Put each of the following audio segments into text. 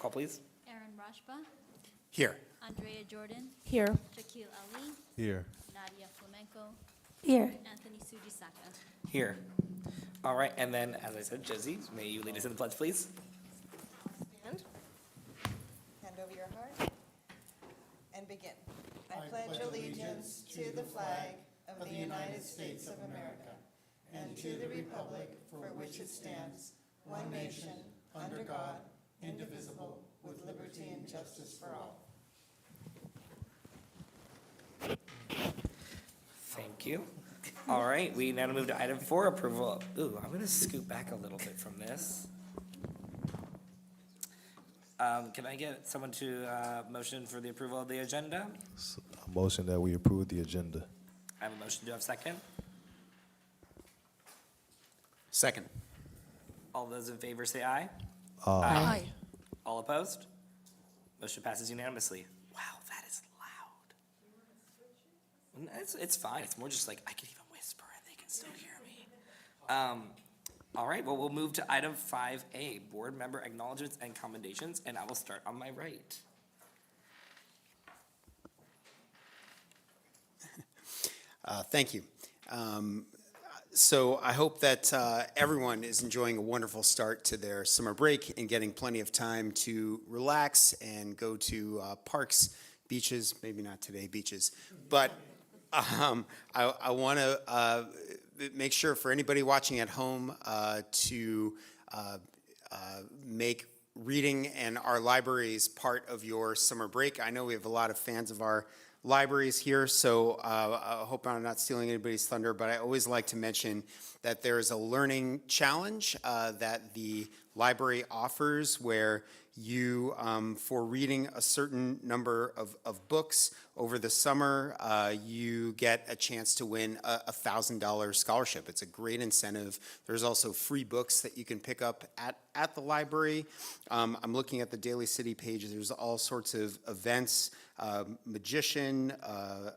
call, please. Aaron Rashba, Here. Andrea Jordan, Here. Shaquille Ali, Here. Nadia Flamenco, Here. Anthony Sujisaka. Here. All right, and then, as I said, Jizzy, may you lead us in the pledge, please? Stand. Hand over your heart. And begin. I pledge allegiance to the flag of the United States of America and to the republic for which it stands, one nation, under God, indivisible, with liberty and justice for all. Thank you. All right, we now move to item 4, approval. Ooh, I'm going to scoot back a little bit from this. Can I get someone to motion for the approval of the agenda? A motion that we approve the agenda. I have a motion. Do I have a second? Second. All those in favor say aye. Aye. All opposed? Motion passes unanimously. Wow, that is loud. It's fine. It's more just like I can even whisper and they can still hear me. All right, well, we'll move to item 5A, board member acknowledgements and commendations, and I will start on my right. Thank you. So I hope that everyone is enjoying a wonderful start to their summer break and getting plenty of time to relax and go to parks, beaches, maybe not today, beaches. But I want to make sure for anybody watching at home to make reading and our libraries part of your summer break. I know we have a lot of fans of our libraries here, so I hope I'm not stealing anybody's thunder, but I always like to mention that there is a learning challenge that the library offers where you, for reading a certain number of books over the summer, you get a chance to win a $1,000 scholarship. It's a great incentive. There's also free books that you can pick up at the library. I'm looking at the Daly City page. There's all sorts of events, magician, a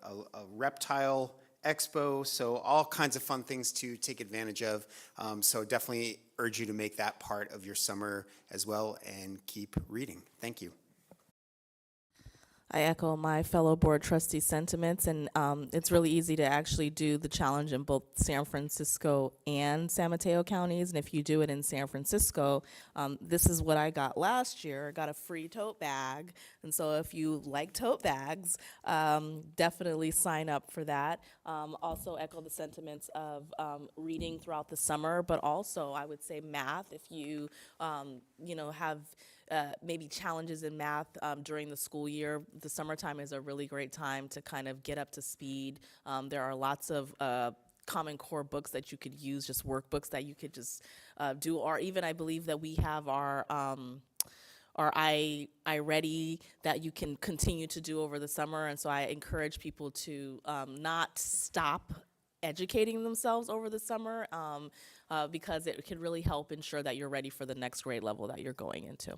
reptile expo, so all kinds of fun things to take advantage of. So definitely urge you to make that part of your summer as well and keep reading. Thank you. I echo my fellow board trustee sentiments, and it's really easy to actually do the challenge in both San Francisco and San Mateo counties. And if you do it in San Francisco, this is what I got last year. I got a free tote bag. And so if you like tote bags, definitely sign up for that. Also echo the sentiments of reading throughout the summer, but also I would say math. If you, have maybe challenges in math during the school year, the summertime is a really great time to kind of get up to speed. There are lots of Common Core books that you could use, just workbooks that you could just do, or even I believe that we have our I Ready that you can continue to do over the summer. And so I encourage people to not stop educating themselves over the summer because it can really help ensure that you're ready for the next grade level that you're going into.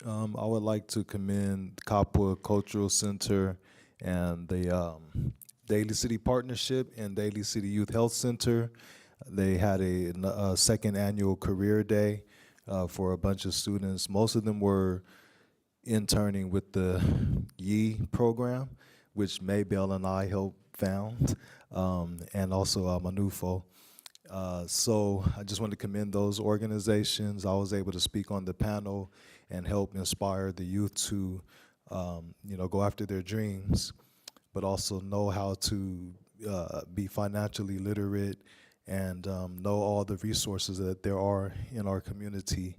I would like to commend Copwood Cultural Center and the Daly City Partnership and Daly City Youth Health Center. They had a second annual career day for a bunch of students. Most of them were interning with the YE program, which Maybell and I helped found, and also Manufo. So I just want to commend those organizations. I was able to speak on the panel and help inspire the youth to, go after their dreams, but also know how to be financially literate and know all the resources that there are in our community.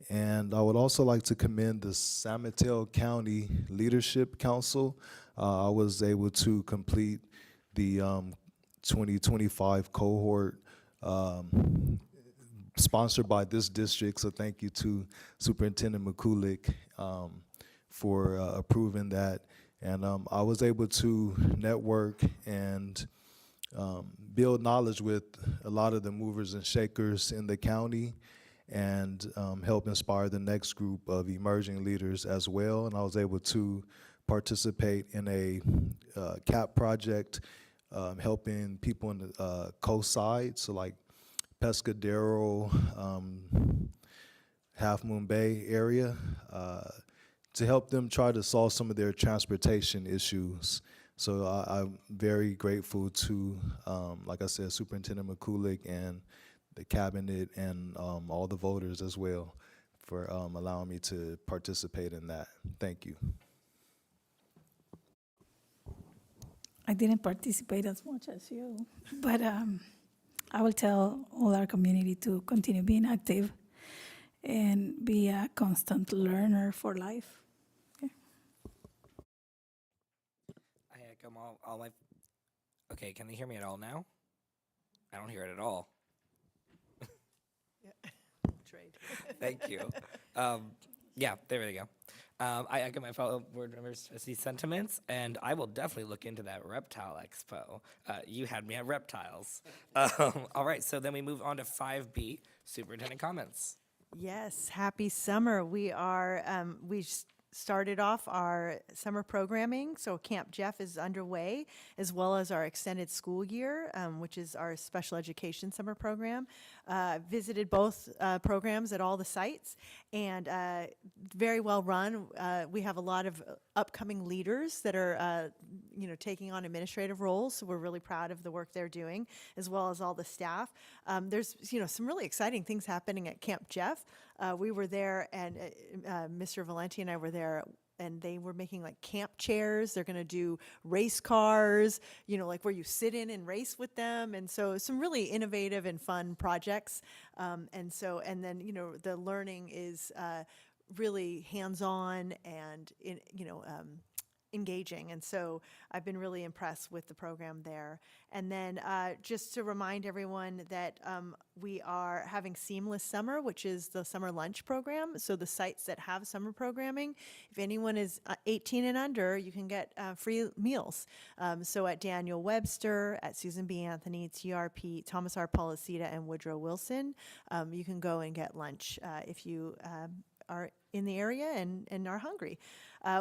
And I would also like to commend the San Mateo County Leadership Council. I was able to complete the 2025 cohort sponsored by this district, so thank you to Superintendent McCulick for approving that. And I was able to network and build knowledge with a lot of the movers and shakers in the county and help inspire the next group of emerging leaders as well. And I was able to participate in a CAP project helping people in the coast side, so like Pescadero, Half Moon Bay area to help them try to solve some of their transportation issues. So I'm very grateful to, like I said, Superintendent McCulick and the cabinet and all the voters as well for allowing me to participate in that. Thank you. I didn't participate as much as you, but I will tell all our community to continue being active and be a constant learner for life. I echo all my. Okay, can they hear me at all now? I don't hear it at all. Trade. Thank you. Yeah, there we go. I echo my fellow board members' trustee sentiments, and I will definitely look into that reptile expo. You had me at reptiles. All right, so then we move on to 5B, superintendent comments. Yes, happy summer. We started off our summer programming, so Camp Jeff is underway, as well as our extended school year, which is our special education summer program. Visited both programs at all the sites, and very well run. We have a lot of upcoming leaders that are, taking on administrative roles, so we're really proud of the work they're doing, as well as all the staff. There's, some really exciting things happening at Camp Jeff. We were there, and Mr. Valenti and I were there, and they were making like camp chairs. They're going to do race cars, like where you sit in and race with them. And so some really innovative and fun projects. And then, the learning is really hands-on and, engaging. And so I've been really impressed with the program there. And then just to remind everyone that we are having Seamless Summer, which is the summer lunch program. So the sites that have summer programming, if anyone is 18 and under, you can get free meals. So at Daniel Webster, at Susan B. Anthony, TRP, Thomas R. Policita, and Woodrow Wilson, you can go and get lunch if you are in the area and are hungry.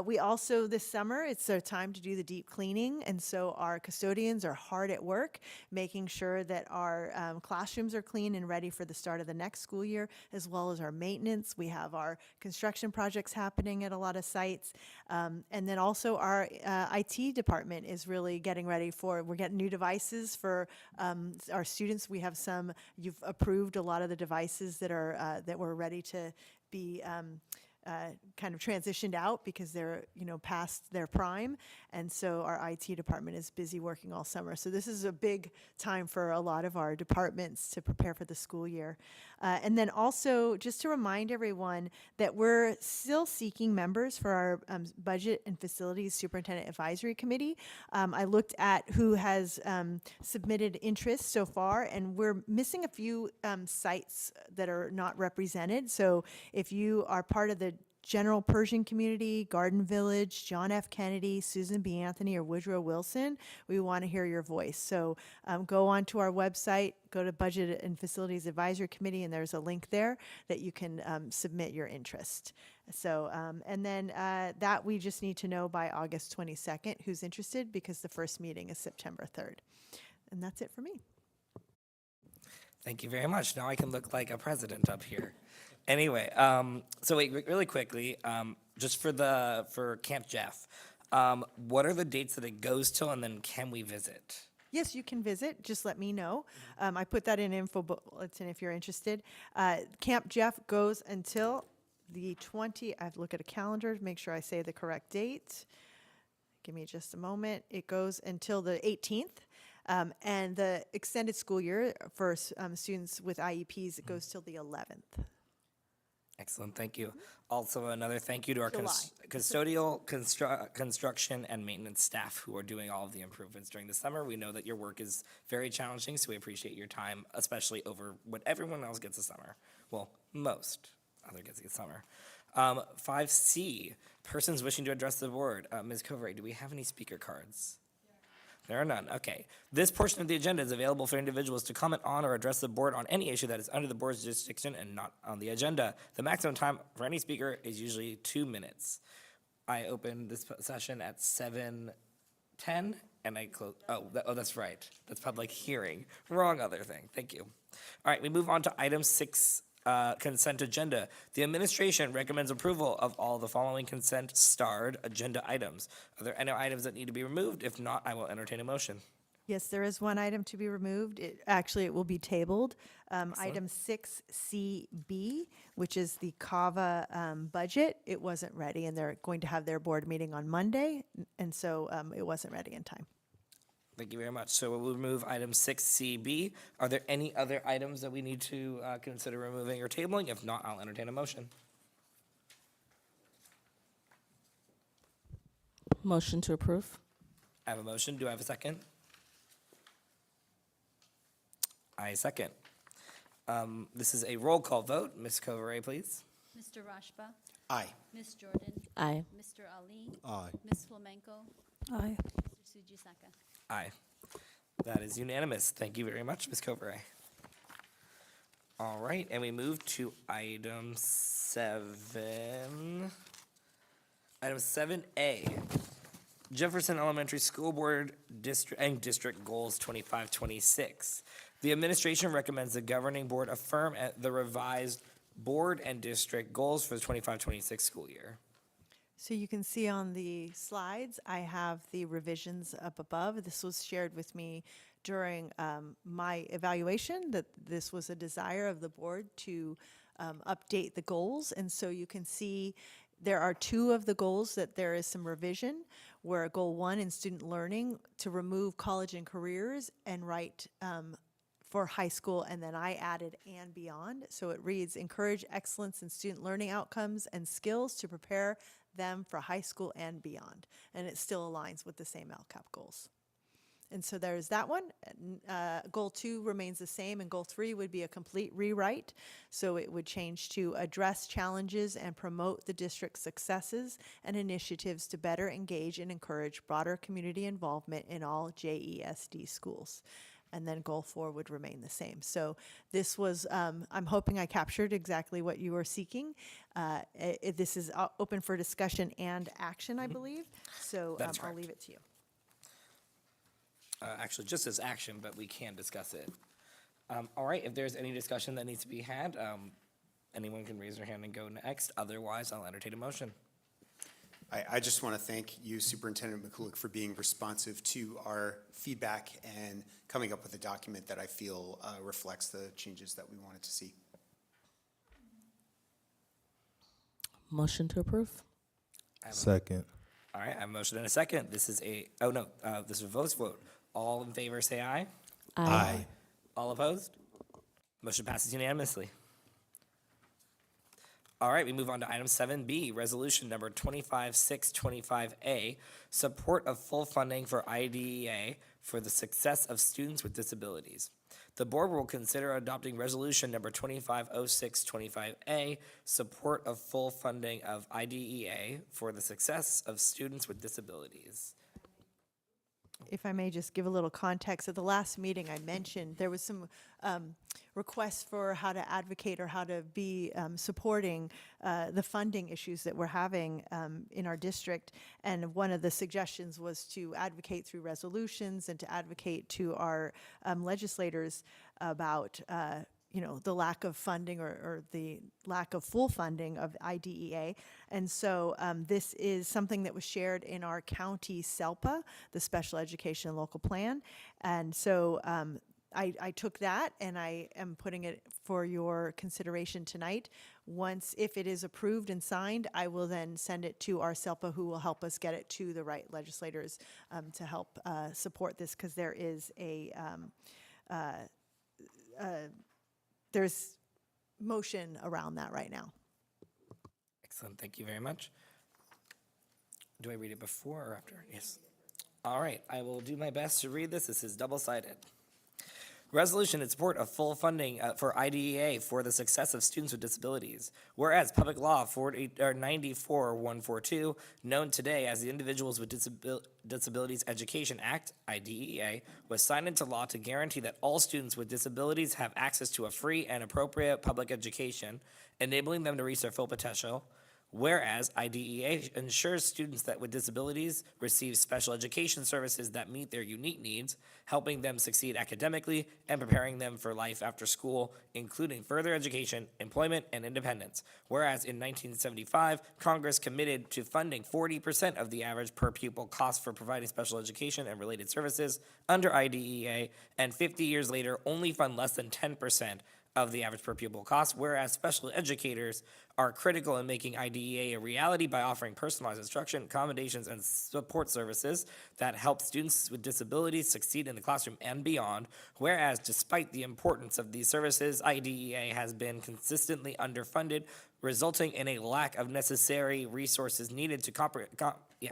We also, this summer, it's a time to do the deep cleaning, and so our custodians are hard at work making sure that our classrooms are clean and ready for the start of the next school year, as well as our maintenance. We have our construction projects happening at a lot of sites, and then also our IT department is really getting ready we're getting new devices for our students. We have you've approved a lot of the devices that we're ready to be kind of transitioned out because they're, past their prime. And so our IT department is busy working all summer. So this is a big time for a lot of our departments to prepare for the school year. And then also, just to remind everyone that we're still seeking members for our Budget and Facilities Superintendent Advisory Committee. I looked at who has submitted interest so far, and we're missing a few sites that are not represented. So if you are part of the General Pershing Community, Garden Village, John F. Kennedy, Susan B. Anthony, or Woodrow Wilson, we want to hear your voice. So go onto our website, go to Budget and Facilities Advisory Committee, and there's a link there that you can submit your interest. So, and then that we just need to know by August 22nd who's interested, because the first meeting is September 3rd. And that's it for me. Thank you very much. Now I can look like a president up here. Anyway, so wait, really quickly, just for Camp Jeff, what are the dates that it goes till, and then can we visit? Yes, you can visit. Just let me know. I put that in info bulletin if you're interested. Camp Jeff goes until the 20th. I have to look at a calendar to make sure I say the correct date. Give me just a moment. It goes until the 18th. And the extended school year for students with IEPs, it goes till the 11th. Excellent, thank you. Also, another thank you to our July. custodial, construction, and maintenance staff who are doing all of the improvements during the summer. We know that your work is very challenging, so we appreciate your time, especially over what everyone else gets this summer. Well, most other gets this summer. 5C, persons wishing to address the board. Ms. Covray, do we have any speaker cards? There are none. Okay. This portion of the agenda is available for individuals to comment on or address the board on any issue that is under the board's jurisdiction and not on the agenda. The maximum time for any speaker is usually 2 minutes. I opened this session at 7:10 and I close. That's right. That's public hearing. Wrong other thing. Thank you. All right, we move on to item 6 Consent agenda. The administration recommends approval of all the following consent starred agenda items. Are there any items that need to be removed? If not, I will entertain a motion. Yes, there is one item to be removed. It will be tabled. Item 6CB, which is the CAVA budget. It wasn't ready, and they're going to have their board meeting on Monday, and so it wasn't ready in time. Thank you very much. So we'll remove item 6CB. Are there any other items that we need to consider removing or tabling? If not, I'll entertain a motion. Motion to approve. I have a motion. Do I have a second? I second. This is a roll call vote. Ms. Covere, please. Mr. Rashba, Aye. Ms. Jordan, Aye. Mr. Ali, Aye. Ms. Flamenco, Aye. Mr. Sujisaka. Aye. That is unanimous. Thank you very much, Ms. Covere. All right, and we move to item 7. Item 7A, Jefferson Elementary School Board District and District Goals 25-26. The administration recommends the governing board affirm the revised board and district goals for the 25-26 school year. So you can see on the slides, I have the revisions up above. This was shared with me during my evaluation, that this was a desire of the board to update the goals. And so you can see there are 2 of the goals that there is some revision, where goal 1 in student learning to remove college and careers and write for high school, and then I added and beyond. So it reads, encourage excellence in student learning outcomes and skills to prepare them for high school and beyond. And it still aligns with the same LCAP goals. And so there's that one. Goal 2 remains the same, and goal 3 would be a complete rewrite. So it would change to address challenges and promote the district's successes and initiatives to better engage and encourage broader community involvement in all JESD schools. And then goal 4 would remain the same. So this was, I'm hoping I captured exactly what you were seeking. This is open for discussion and action, I believe. So That is I'll correct. leave it to you. Actually, just as action, but we can discuss it. All right, if there's any discussion that needs to be had, anyone can raise their hand and go next. Otherwise, I'll entertain a motion. I just want to thank you, Superintendent McCulloch, for being responsive to our feedback and coming up with a document that I feel reflects the changes that we wanted to see. Motion to approve. Second. All right, I have a motion and a second. This is this is a voice vote. All in favor, say aye. Aye. All opposed? Motion passes unanimously. All right, we move on to item 7B, resolution number 25625A, support of full funding for IDEA for the success of students with disabilities. The board will consider adopting resolution number 250625A, support of full funding of IDEA for the success of students with disabilities. If I may just give a little context, at the last meeting I mentioned, there was some requests for how to advocate or how to be supporting the funding issues that we're having in our district. And one of the suggestions was to advocate through resolutions and to advocate to our legislators about the lack of funding or the lack of full funding of IDEA. And so this is something that was shared in our county SELPA, the Special Education and Local Plan. And so I took that and I am putting it for your consideration tonight. Once, if it is approved and signed, I will then send it to our SELPA, who will help us get it to the right legislators to help support this, because there is there's motion around that right now. Excellent, thank you very much. Do I read it before or after? Yes. All right, I will do my best to read this. This is double-sided. Resolution in support of full funding for IDEA for the success of students with disabilities. Whereas Public Law 94-142, known today as the Individuals with Disabilities Education Act, IDEA, was signed into law to guarantee that all students with disabilities have access to a free and appropriate public education, enabling them to reach their full potential. Whereas IDEA ensures students that with disabilities receive special education services that meet their unique needs, helping them succeed academically and preparing them for life after school, including further education, employment, and independence. Whereas in 1975, Congress committed to funding 40% of the average per pupil cost for providing special education and related services under IDEA, and 50 years later only fund less than 10% of the average per pupil cost, whereas special educators are critical in making IDEA a reality by offering personalized instruction, accommodations, and support services that help students with disabilities succeed in the classroom and beyond. Whereas, despite the importance of these services, IDEA has been consistently underfunded, resulting in a lack of necessary resources needed to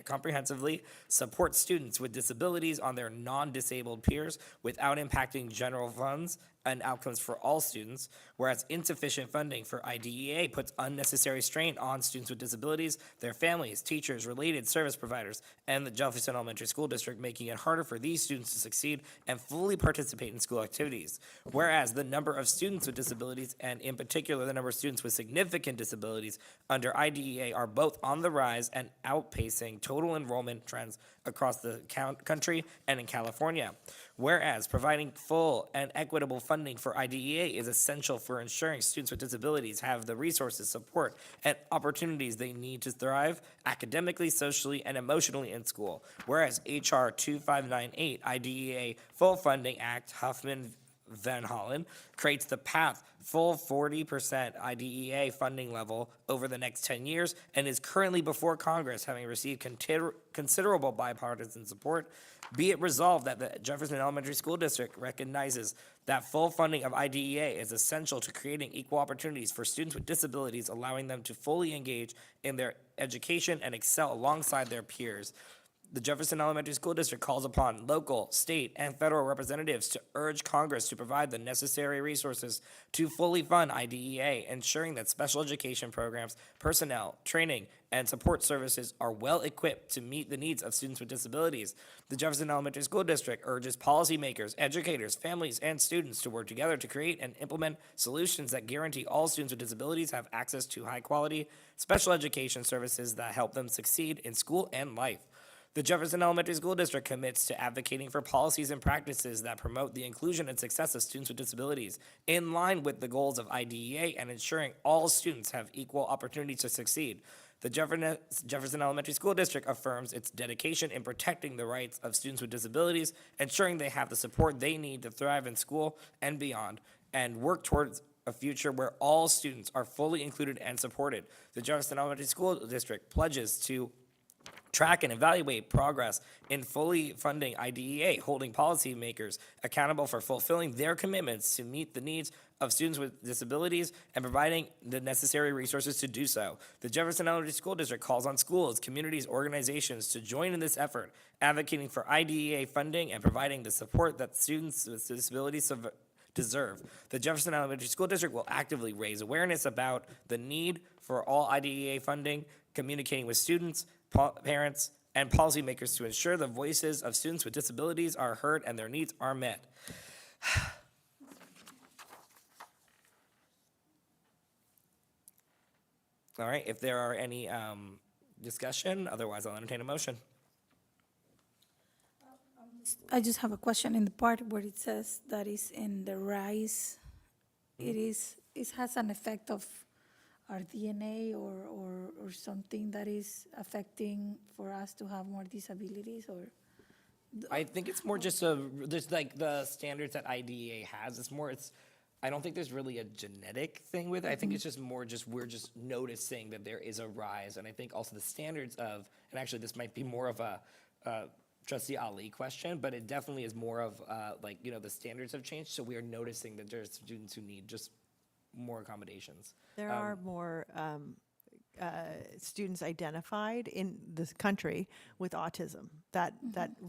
comprehensively support students with disabilities on their non-disabled peers without impacting general funds and outcomes for all students, whereas insufficient funding for IDEA puts unnecessary strain on students with disabilities, their families, teachers, related service providers, and the Jefferson Elementary School District, making it harder for these students to succeed and fully participate in school activities. Whereas the number of students with disabilities, and in particular the number of students with significant disabilities under IDEA, are both on the rise and outpacing total enrollment trends across the country and in California. Whereas providing full and equitable funding for IDEA is essential for ensuring students with disabilities have the resources, support, and opportunities they need to thrive academically, socially, and emotionally in school. Whereas HR 2598, IDEA Full Funding Act, Huffman Van Hollen, creates the path full 40% IDEA funding level over the next 10 years and is currently before Congress, having received considerable bipartisan support. Be it resolved that the Jefferson Elementary School District recognizes that full funding of IDEA is essential to creating equal opportunities for students with disabilities, allowing them to fully engage in their education and excel alongside their peers. The Jefferson Elementary School District calls upon local, state, and federal representatives to urge Congress to provide the necessary resources to fully fund IDEA, ensuring that special education programs, personnel, training, and support services are well equipped to meet the needs of students with disabilities. The Jefferson Elementary School District urges policymakers, educators, families, and students to work together to create and implement solutions that guarantee all students with disabilities have access to high-quality special education services that help them succeed in school and life. The Jefferson Elementary School District commits to advocating for policies and practices that promote the inclusion and success of students with disabilities in line with the goals of IDEA and ensuring all students have equal opportunities to succeed. The Jefferson Elementary School District affirms its dedication in protecting the rights of students with disabilities, ensuring they have the support they need to thrive in school and beyond, and work towards a future where all students are fully included and supported. The Jefferson Elementary School District pledges to track and evaluate progress in fully funding IDEA, holding policymakers accountable for fulfilling their commitments to meet the needs of students with disabilities and providing the necessary resources to do so. The Jefferson Elementary School District calls on schools, communities, organizations to join in this effort, advocating for IDEA funding and providing the support that students with disabilities deserve. The Jefferson Elementary School District will actively raise awareness about the need for all IDEA funding, communicating with students, parents, and policymakers to ensure the voices of students with disabilities are heard and their needs are met. All right, if there are any discussion, otherwise I'll entertain a motion. I just have a question in the part where it says that is in the rise. It has an effect of our DNA or something that is affecting for us to have more disabilities, or? I think it's more just there's like the standards that IDEA has. I don't think there's really a genetic thing with it. I think it's just more we're just noticing that there is a rise. And I think also the standards of, and actually this might be more of a Trustee Ali question, but it definitely is more of the standards have changed. So we are noticing that there's students who need just more accommodations. There are more students identified in this country with autism. That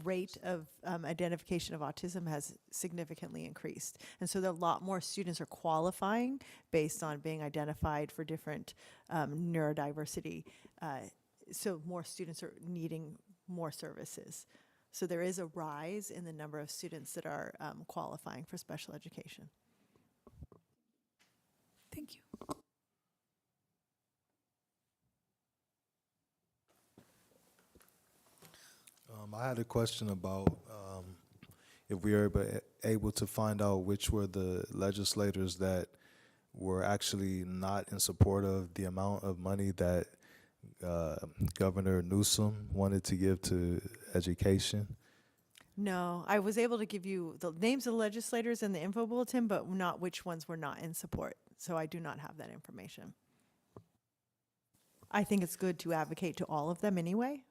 rate of identification of autism has significantly increased. And so there are a lot more students are qualifying based on being identified for different neurodiversity. So more students are needing more services. So there is a rise in the number of students that are qualifying for special education. Thank you. I had a question about if we are able to find out which were the legislators that were actually not in support of the amount of money that Governor Newsom wanted to give to education. No, I was able to give you the names of the legislators in the info bulletin, but not which ones were not in support. So I do not have that information. I think it's good to advocate to all of them anyway.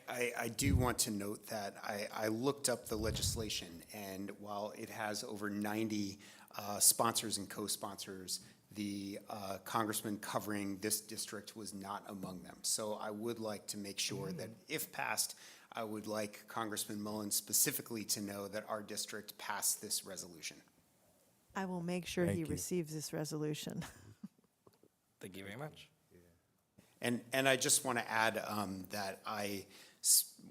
I do want to note that I looked up the legislation, and while it has over 90 sponsors and co-sponsors, the congressman covering this district was not among them. So I would like to make sure that if passed, I would like Congressman Mullen specifically to know that our district passed this resolution. I will make sure Thank he you. receives this resolution. Thank you very much. And I just want to add that I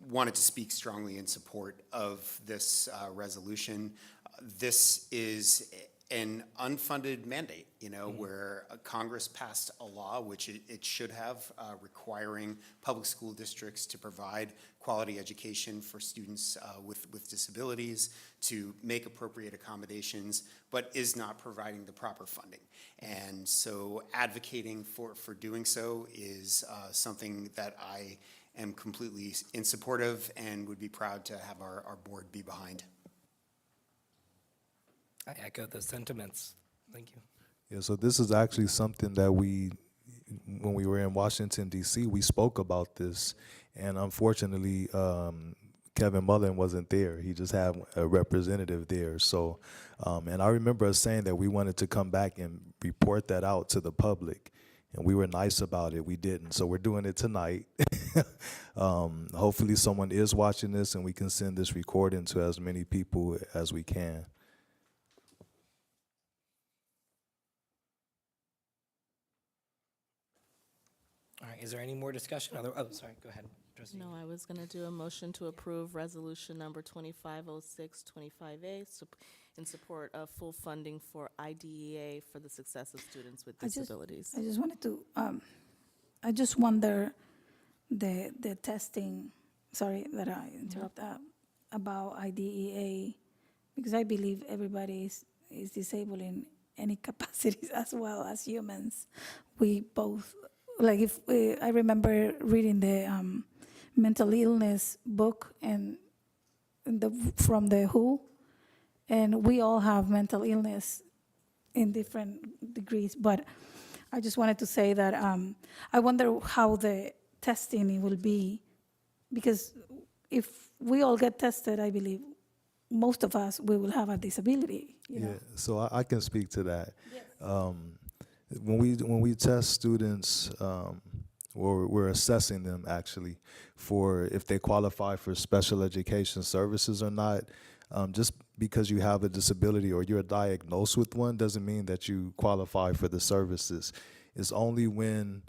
wanted to speak strongly in support of this resolution. This is an unfunded mandate, where Congress passed a law, which it should have, requiring public school districts to provide quality education for students with disabilities, to make appropriate accommodations, but is not providing the proper funding. And so advocating for doing so is something that I am completely in support of and would be proud to have our board be behind. I echo those sentiments. Thank you. Yeah, so this is actually something that when we were in Washington, D.C., we spoke about this, and unfortunately, Kevin Mullen wasn't there. He just had a representative there. So, and I remember us saying that we wanted to come back and report that out to the public, and we were nice about it. We didn't. So we're doing it tonight. Hopefully someone is watching this, and we can send this recording to as many people as we can. All right, is there any more discussion? Oh, sorry, go ahead. Trustee. No, I was going to do a motion to approve resolution number 250625A in support of full funding for IDEA for the success of students with disabilities. I just wanted to, I just wonder the testing, sorry that I interrupt, about IDEA, because I believe everybody is disabled in any capacities as well as humans. We both, like if I remember reading the mental illness book and from the WHO, and we all have mental illness in different degrees. But I just wanted to say that I wonder how the testing will be, because if we all get tested, I believe most of us we will have a disability. You know? So I can speak to that. When we test students, or we're assessing them actually for if they qualify for special education services or not. Just because you have a disability or you're diagnosed with one doesn't mean that you qualify for the services. It's only when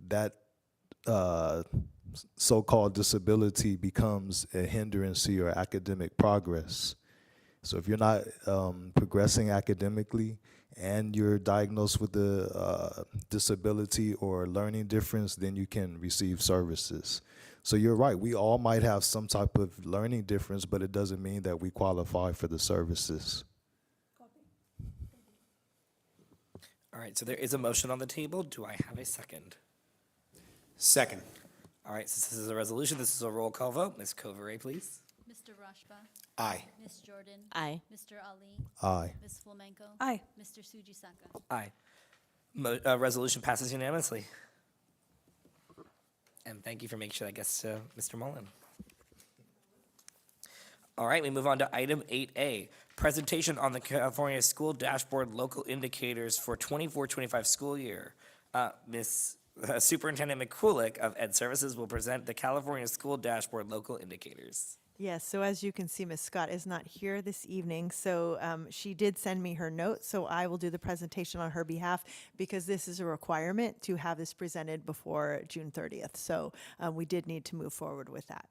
that so-called disability becomes a hindrance to your academic progress. So if you're not progressing academically and you're diagnosed with a disability or learning difference, then you can receive services. So you're right, we all might have some type of learning difference, but it doesn't mean that we qualify for the services. All right, so there is a motion on the table. Do I have a second? Second. All right, since this is a resolution, this is a roll call vote. Ms. Covere, please. Mr. Rashba? Aye. Ms. Jordan? Aye. Mr. Ali? Aye. Ms. Flamenco? Aye. Mr. Sujisaka? Aye. Resolution passes unanimously. And thank you for making sure that gets to Mr. Mullen. All right, we move on to item 8A, presentation on the California School Dashboard Local Indicators for 24-25 school year. Ms. Superintendent McCulloch of Ed Services will present the California School Dashboard Local Indicators. Yes, so as you can see, Ms. Scott is not here this evening, so she did send me her notes, so I will do the presentation on her behalf because this is a requirement to have this presented before June 30th. So we did need to move forward with that.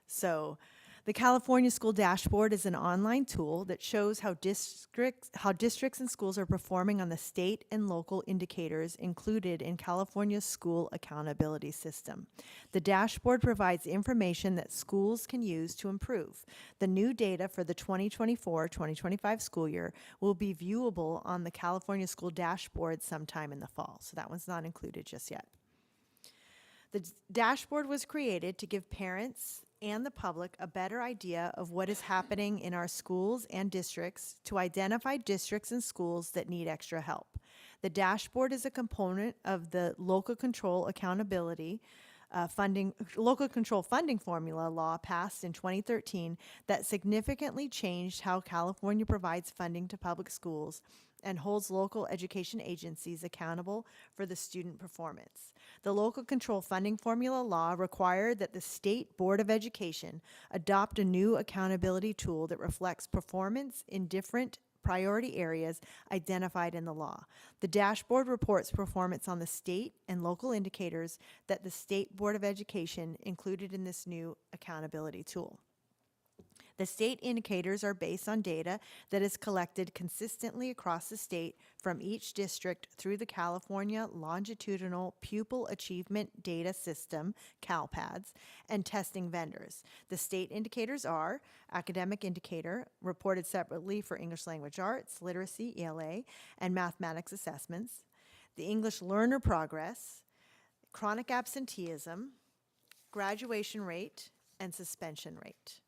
So The California School Dashboard is an online tool that shows how districts and schools are performing on the state and local indicators included in California's School Accountability System. The dashboard provides information that schools can use to improve. The new data for the 2024-2025 school year will be viewable on the California School Dashboard sometime in the fall, so that one's not included just yet. The dashboard was created to give parents and the public a better idea of what is happening in our schools and districts, to identify districts and schools that need extra help. The dashboard is a component of the local control funding formula law passed in 2013 that significantly changed how California provides funding to public schools and holds local education agencies accountable for the student performance. The local control funding formula law required that the State Board of Education adopt a new accountability tool that reflects performance in different priority areas identified in the law. The dashboard reports performance on the state and local indicators that the State Board of Education included in this new accountability tool. The state indicators are based on data that is collected consistently across the state from each district through the California Longitudinal Pupil Achievement Data System, CalPADS, and testing vendors. The state indicators are academic indicator, reported separately for English language arts, literacy, ELA, and mathematics assessments, the English learner progress, chronic absenteeism, graduation rate, and suspension rate.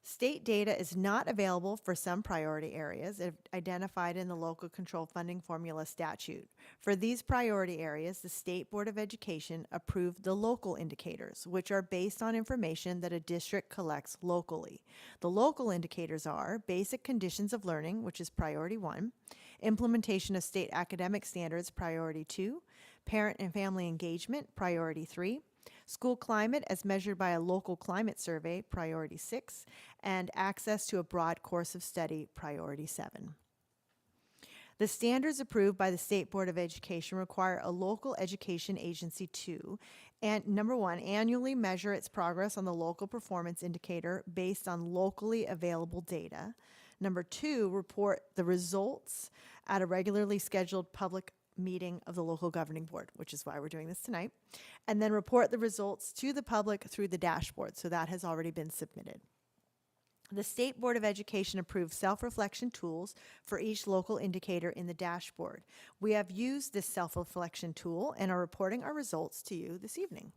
State data is not available for some priority areas identified in the local control funding formula statute. For these priority areas, the State Board of Education approved the local indicators, which are based on information that a district collects locally. The local indicators are basic conditions of learning, which is priority 1, implementation of state academic standards, priority 2, parent and family engagement, priority 3, school climate as measured by a local climate survey, priority 6, and access to a broad course of study, priority 7. The standards approved by the State Board of Education require a local education agency to, and number 1, annually measure its progress on the local performance indicator based on locally available data. Number 2, report the results at a regularly scheduled public meeting of the local governing board, which is why we're doing this tonight, and then report the results to the public through the dashboard. So that has already been submitted. The State Board of Education approved self-reflection tools for each local indicator in the dashboard. We have used this self-reflection tool and are reporting our results to you this evening.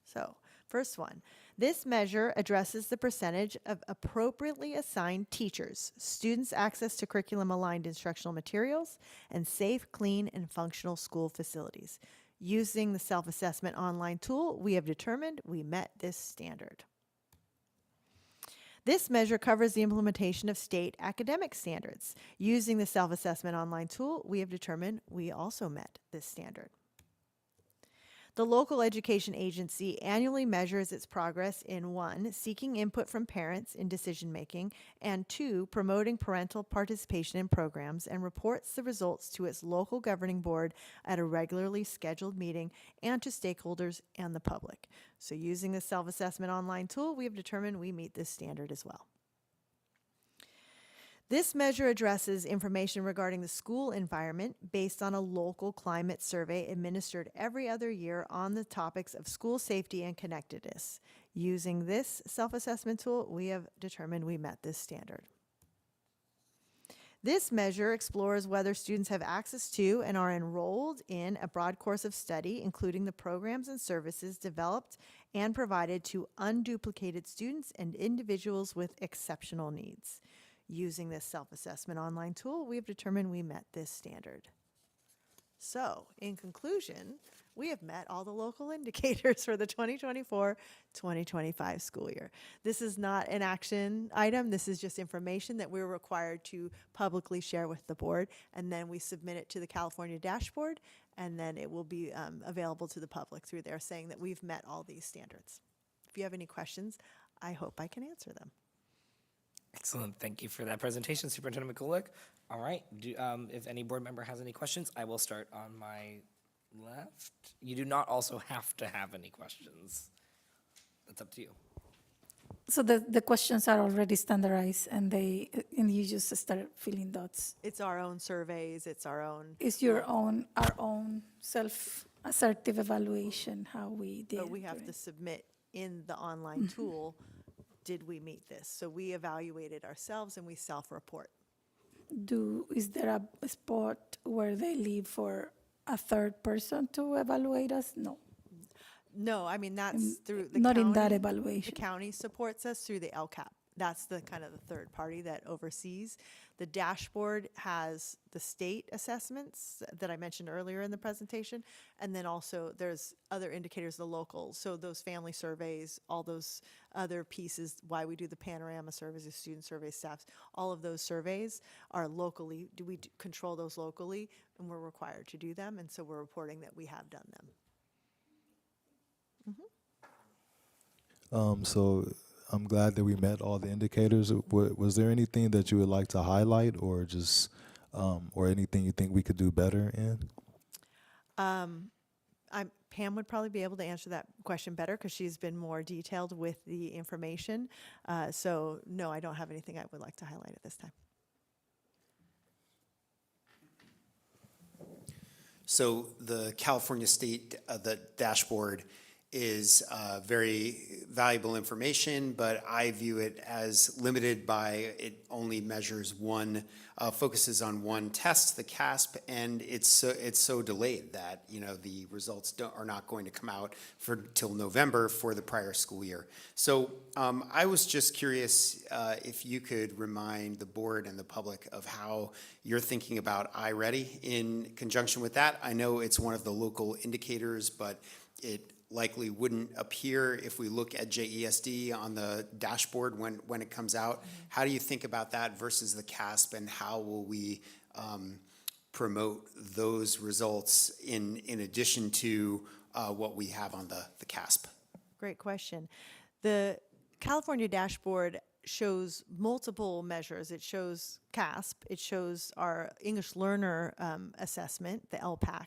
So, first one, this measure addresses the percentage of appropriately assigned teachers, students' access to curriculum-aligned instructional materials, and safe, clean, and functional school facilities. Using the self-assessment online tool, we have determined we met this standard. This measure covers the implementation of state academic standards. Using the self-assessment online tool, we have determined we also met this standard. The local education agency annually measures its progress in 1, seeking input from parents in decision-making, and 2, promoting parental participation in programs, and reports the results to its local governing board at a regularly scheduled meeting and to stakeholders and the public. So using the self-assessment online tool, we have determined we meet this standard as well. This measure addresses information regarding the school environment based on a local climate survey administered every other year on the topics of school safety and connectedness. Using this self-assessment tool, we have determined we met this standard. This measure explores whether students have access to and are enrolled in a broad course of study, including the programs and services developed and provided to unduplicated students and individuals with exceptional needs. Using this self-assessment online tool, we have determined we met this standard. So, in conclusion, we have met all the local indicators for the 2024-2025 school year. This is not an action item. This is just information that we're required to publicly share with the board, and then we submit it to the California dashboard, and then it will be available to the public through there, saying that we've met all these standards. If you have any questions, I hope I can answer them. Excellent. Thank you for that presentation, Superintendent McCulloch. All right. If any board member has any questions, I will start on my left. You do not also have to have any questions. That's up to you. So the questions are already standardized, and you just start filling dots. It's our own surveys, it's our own, It's our own self-assertive evaluation, how we did. but we have to submit in the online tool, did we meet this? So we evaluate it ourselves and we self-report. Is there a spot where they leave for a third person to evaluate us? No. No, I mean, that's through the Not in that county. evaluation. The county supports us through the LCAP. That's the kind of the third party that oversees. The dashboard has the state assessments that I mentioned earlier in the presentation. And then also there's other indicators, the local. So those family surveys, all those other pieces, why we do the panorama surveys, the student surveys, staffs, all of those surveys are locally, we control those locally, and we're required to do them. And so we're reporting that we have done them. So I'm glad that we met all the indicators. Was there anything that you would like to highlight, or just, or anything you think we could do better in? Pam would probably be able to answer that question better because she's been more detailed with the information. So no, I don't have anything I would like to highlight at this time. So the California State, the dashboard is very valuable information, but I view it as limited by it only measures focuses on one test, the CASP, and it's so delayed that the results are not going to come out till November for the prior school year. So I was just curious if you could remind the board and the public of how you're thinking about iReady in conjunction with that. I know it's one of the local indicators, but it likely wouldn't appear if we look at JESD on the dashboard when it comes out. How do you think about that versus the CASP, and how will we promote those results in addition to what we have on the CASP? Great question. The California dashboard shows multiple measures. It shows CASP. It shows our English learner assessment, the LPAC.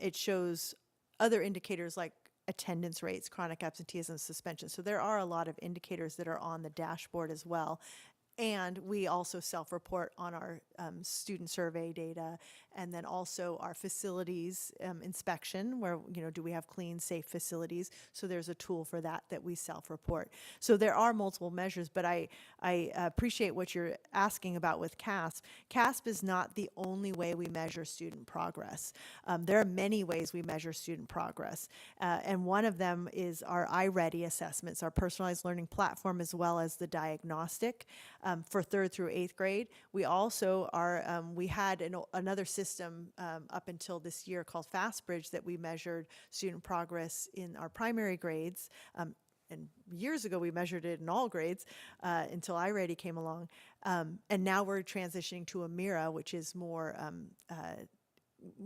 It shows other indicators like attendance rates, chronic absenteeism, suspension. So there are a lot of indicators that are on the dashboard as well. And we also self-report on our student survey data, and then also our facilities inspection, where, do we have clean, safe facilities? So there's a tool for that we self-report. So there are multiple measures, but I appreciate what you're asking about with CASP. CASP is not the only way we measure student progress. There are many ways we measure student progress, and one of them is our iReady assessments, our personalized learning platform, as well as the diagnostic. For 3rd through 8th grade. We also we had another system up until this year called FastBridge that we measured student progress in our primary grades. And years ago, we measured it in all grades until iReady came along. And now we're transitioning to Amira, which is more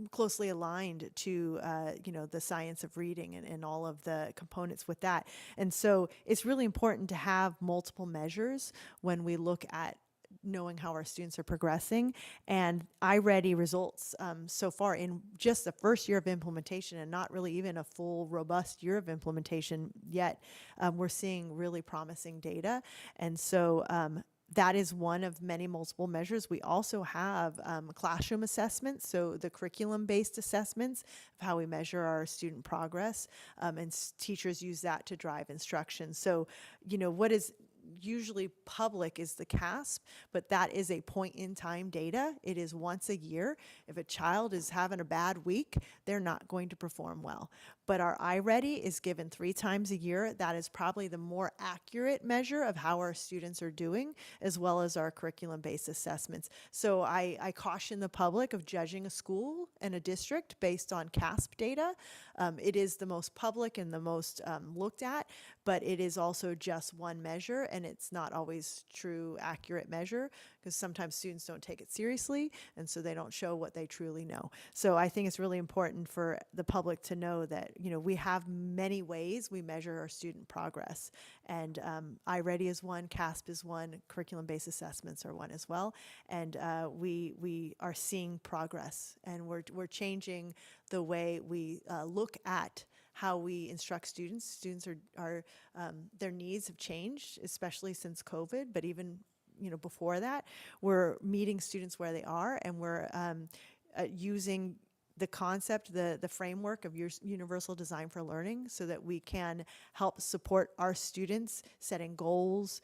closely aligned to the science of reading and all of the components with that. And so it's really important to have multiple measures when we look at knowing how our students are progressing. And iReady results so far in just the first year of implementation, and not really even a full robust year of implementation yet, we're seeing really promising data. And so that is one of many multiple measures. We also have classroom assessments, so the curriculum-based assessments of how we measure our student progress, and teachers use that to drive instruction. So, what is usually public is the CASP, but that is a point-in-time data. It is once a year. If a child is having a bad week, they're not going to perform well. But our iReady is given 3 times a year. That is probably the more accurate measure of how our students are doing, as well as our curriculum-based assessments. So I caution the public of judging a school and a district based on CASP data. It is the most public and the most looked at, but it is also just one measure, and it's not always true, accurate measure, because sometimes students don't take it seriously, and so they don't show what they truly know. So I think it's really important for the public to know that, we have many ways we measure our student progress. And iReady is one, CASP is one, curriculum-based assessments are one as well. And we are seeing progress, and we're changing the way we look at how we instruct students. Students are their needs have changed, especially since COVID, but even before that, we're meeting students where they are, and we're using the concept, the framework of your universal design for learning, so that we can help support our students setting goals,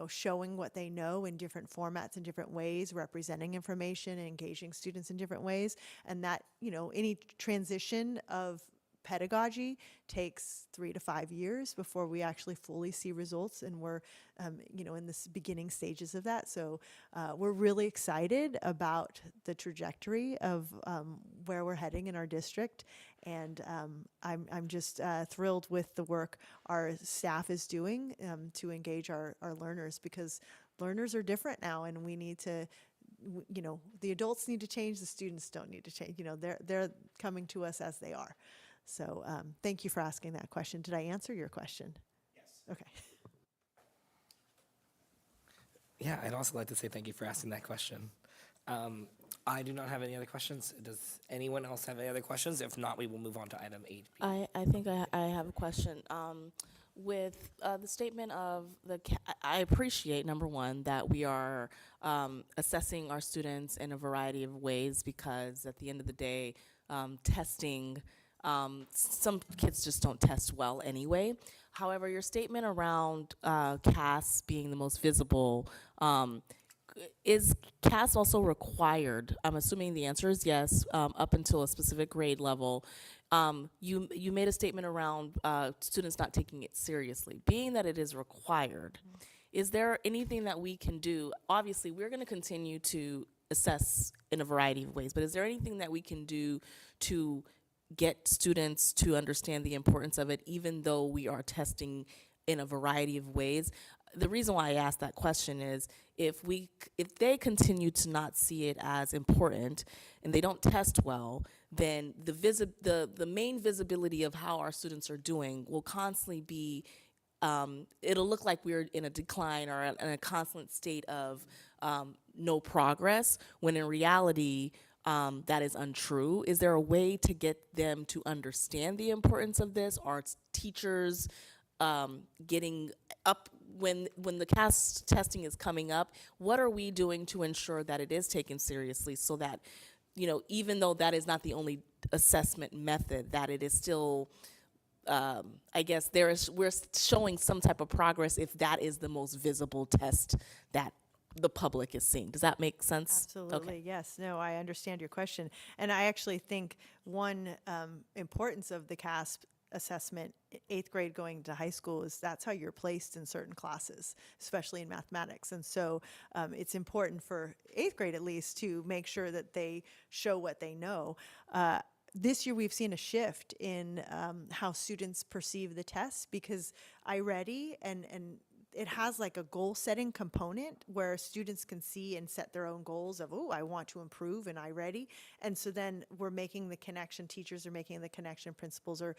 showing what they know in different formats in different ways, representing information and engaging students in different ways. And that, any transition of pedagogy takes 3 to 5 years before we actually fully see results, and we're in the beginning stages of that. So we're really excited about the trajectory of where we're heading in our district, and I'm just thrilled with the work our staff is doing to engage our learners, because learners are different now, and we need to the adults need to change, the students don't need to change. They're coming to us as they are. So thank you for asking that question. Did I answer your question? Yes. Okay. Yeah, I'd also like to say thank you for asking that question. I do not have any other questions. Does anyone else have any other questions? If not, we will move on to item 8B. I think I have a question. With the statement of I appreciate, number one, that we are assessing our students in a variety of ways, because at the end of the day, testing, some kids just don't test well anyway. However, your statement around CAS being the most visible, is CAS also required? I'm assuming the answer is yes, up until a specific grade level. You made a statement around students not taking it seriously. Being that it is required, is there anything that we can do? Obviously, we're going to continue to assess in a variety of ways, but is there anything that we can do to get students to understand the importance of it, even though we are testing in a variety of ways? The reason why I asked that question is if they continue to not see it as important and they don't test well, then the main visibility of how our students are doing will constantly be, it'll look like we're in a decline or in a constant state of no progress, when in reality, that is untrue. Is there a way to get them to understand the importance of this? Are teachers getting up when the CAS testing is coming up? What are we doing to ensure that it is taken seriously, so that, even though that is not the only assessment method, that it is still, I guess we're showing some type of progress if that is the most visible test that the public is seeing. Does that make sense? Absolutely, Okay. yes. No, I understand your question. And I actually think one importance of the CASP assessment, 8th grade going to high school, is that's how you're placed in certain classes, especially in mathematics. And so it's important for 8th grade, at least, to make sure that they show what they know. This year, we've seen a shift in how students perceive the tests, because iReady and it has like a goal setting component where students can see and set their own goals of, oh, I want to improve in iReady. And so then we're making the connection, teachers are making the connection, principals are,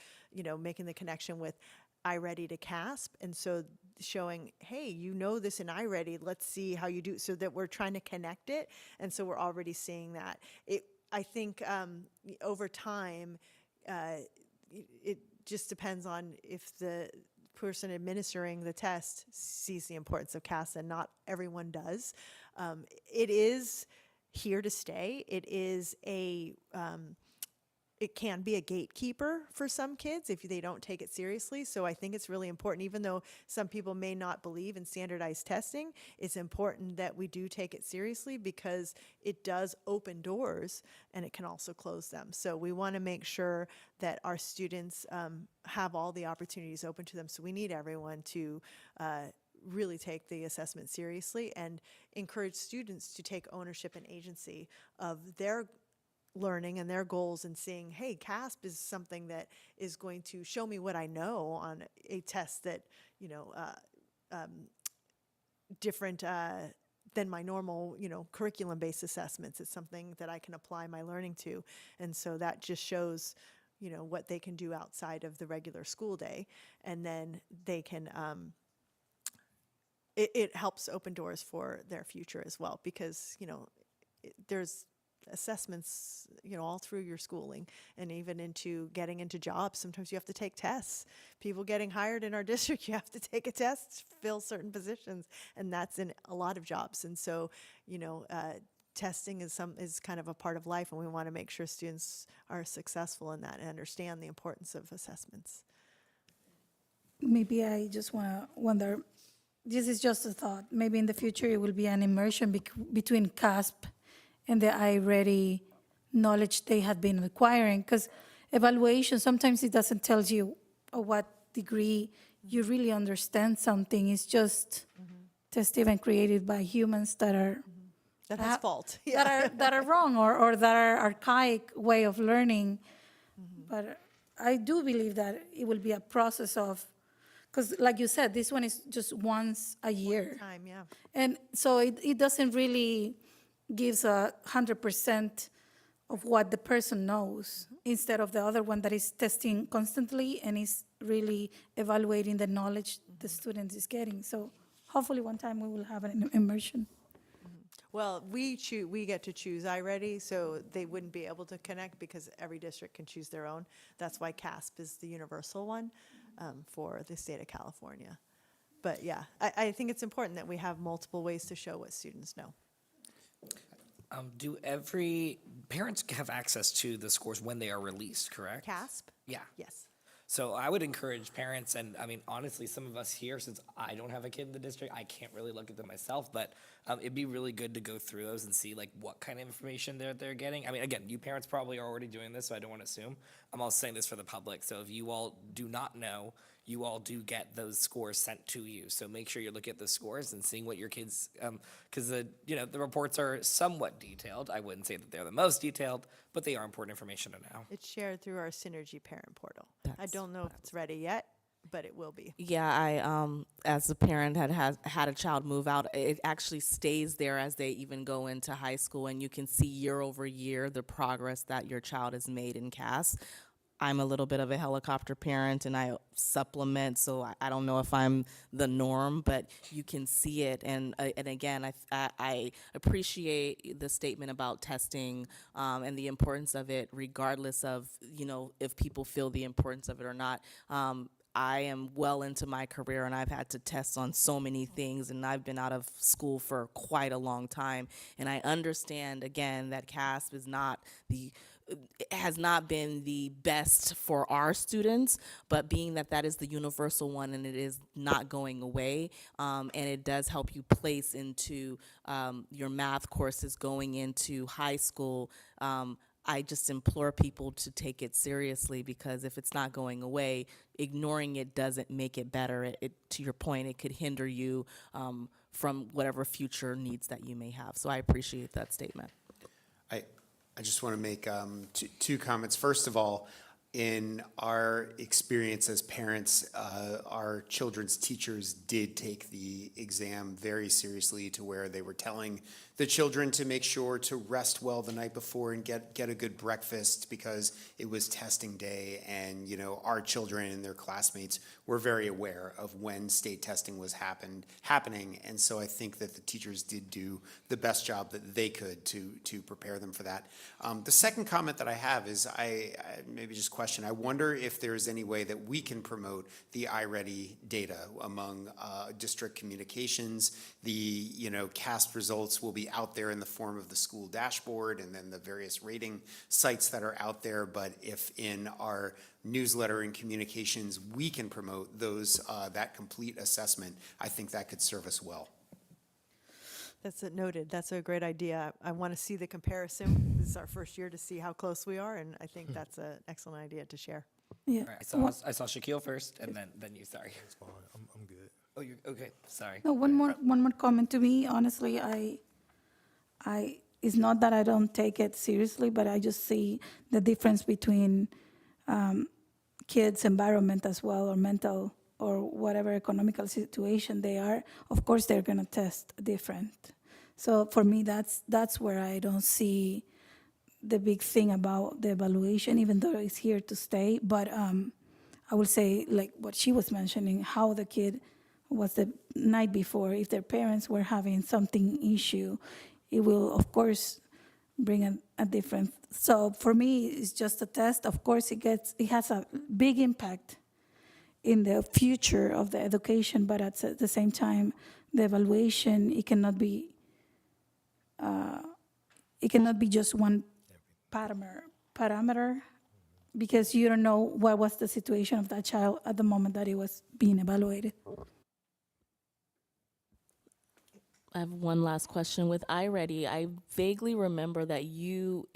making the connection with iReady to CASP. And so showing, hey, this in iReady, let's see how you do, so that we're trying to connect it. And so we're already seeing that. I think over time, it just depends on if the person administering the test sees the importance of CAS, and not everyone does. It is here to stay. It is it can be a gatekeeper for some kids if they don't take it seriously. So I think it's really important, even though some people may not believe in standardized testing, it's important that we do take it seriously, because it does open doors and it can also close them. So we want to make sure that our students have all the opportunities open to them. So we need everyone to really take the assessment seriously and encourage students to take ownership and agency of their learning and their goals, and seeing, hey, CASP is something that is going to show me what I know on a test that, different than my normal, curriculum-based assessments. It's something that I can apply my learning to. And so that just shows, what they can do outside of the regular school day. And then they can, it helps open doors for their future as well, because, there's assessments, all through your schooling and even into getting into jobs. Sometimes you have to take tests. People getting hired in our district, you have to take a test to fill certain positions, and that's in a lot of jobs. And so, testing is kind of a part of life, and we want to make sure students are successful in that and understand the importance of assessments. Maybe I just want to wonder, this is just a thought, maybe in the future it will be an immersion between CASP and the iReady knowledge they have been acquiring, because evaluation, sometimes it doesn't tell you what degree you really understand something. It's just tested and created by humans that are That has fault. that are wrong or that are archaic way of learning. But I do believe that it will be a process of, because like you said, this one is just once a year. Time, yeah. And so it doesn't really gives 100% of what the person knows, instead of the other one that is testing constantly and is really evaluating the knowledge the student is getting. So hopefully one time we will have an immersion. Well, we get to choose iReady, so they wouldn't be able to connect because every district can choose their own. That's why CASP is the universal one for the state of California. But yeah, I think it's important that we have multiple ways to show what students know. Do parents have access to the scores when they are released, correct? CASP? Yeah. Yes. So I would encourage parents, and I mean, honestly, some of us here, since I don't have a kid in the district, I can't really look at them myself, but it'd be really good to go through those and see like what kind of information they're getting. I mean, again, you parents probably are already doing this, so I don't want to assume. I'm also saying this for the public. So if you all do not know, you all do get those scores sent to you. So make sure you look at the scores and seeing what your kids, because the reports are somewhat detailed. I wouldn't say that they're the most detailed, but they are important information to know. It's shared through our Synergy Parent Portal. I don't know if it's ready yet, but it will be. Yeah, I as a parent had a child move out, it actually stays there as they even go into high school, and you can see year over year the progress that your child has made in CAS. I'm a little bit of a helicopter parent, and I supplement, so I don't know if I'm the norm, but you can see it. And again, I appreciate the statement about testing and the importance of it, regardless of if people feel the importance of it or not. I am well into my career, and I've had to test on so many things, and I've been out of school for quite a long time. And I understand, again, that CASP is has not been the best for our students, but being that is the universal one and it is not going away, and it does help you place into your math courses going into high school, I just implore people to take it seriously, because if it's not going away, ignoring it doesn't make it better. To your point, it could hinder you from whatever future needs that you may have. So I appreciate that statement. I just want to make two comments. First of all, in our experience as parents, our children's teachers did take the exam very seriously, to where they were telling the children to make sure to rest well the night before and get a good breakfast, because it was testing day, and our children and their classmates were very aware of when state testing was happening, and so I think that the teachers did do the best job that they could to prepare them for that. The second comment that I have is I maybe just question. I wonder if there's any way that we can promote the iReady data among district communications. The CASP results will be out there in the form of the school dashboard and then the various rating sites that are out there. But if in our newsletter and communications we can promote those that complete assessment, I think that could serve us well. That's noted. That's a great idea. I want to see the comparison. This is our first year to see how close we are, and I think that's an excellent idea to share. Yeah. All right, I saw Shaquille first, and then you. Sorry. It's fine. I'm good. Oh, you're okay. Sorry. No, one more comment to me. Honestly, it's not that I don't take it seriously, but I just see the difference between kids' environment as well, or mental, or whatever economical situation they are. Of course, they're gonna test different. So for me, that's where I don't see the big thing about the evaluation, even though it's here to stay. But I would say, like what she was mentioning, how the kid was the night before. If their parents were having something issue, it will, of course, bring a different. So for me, it's just a test. Of course, it has a big impact in the future of the education, but at the same time, the evaluation, it cannot be just one parameter because you don't know what was the situation of that child at the moment that it was being evaluated. I have one last question. With iReady, I vaguely remember that you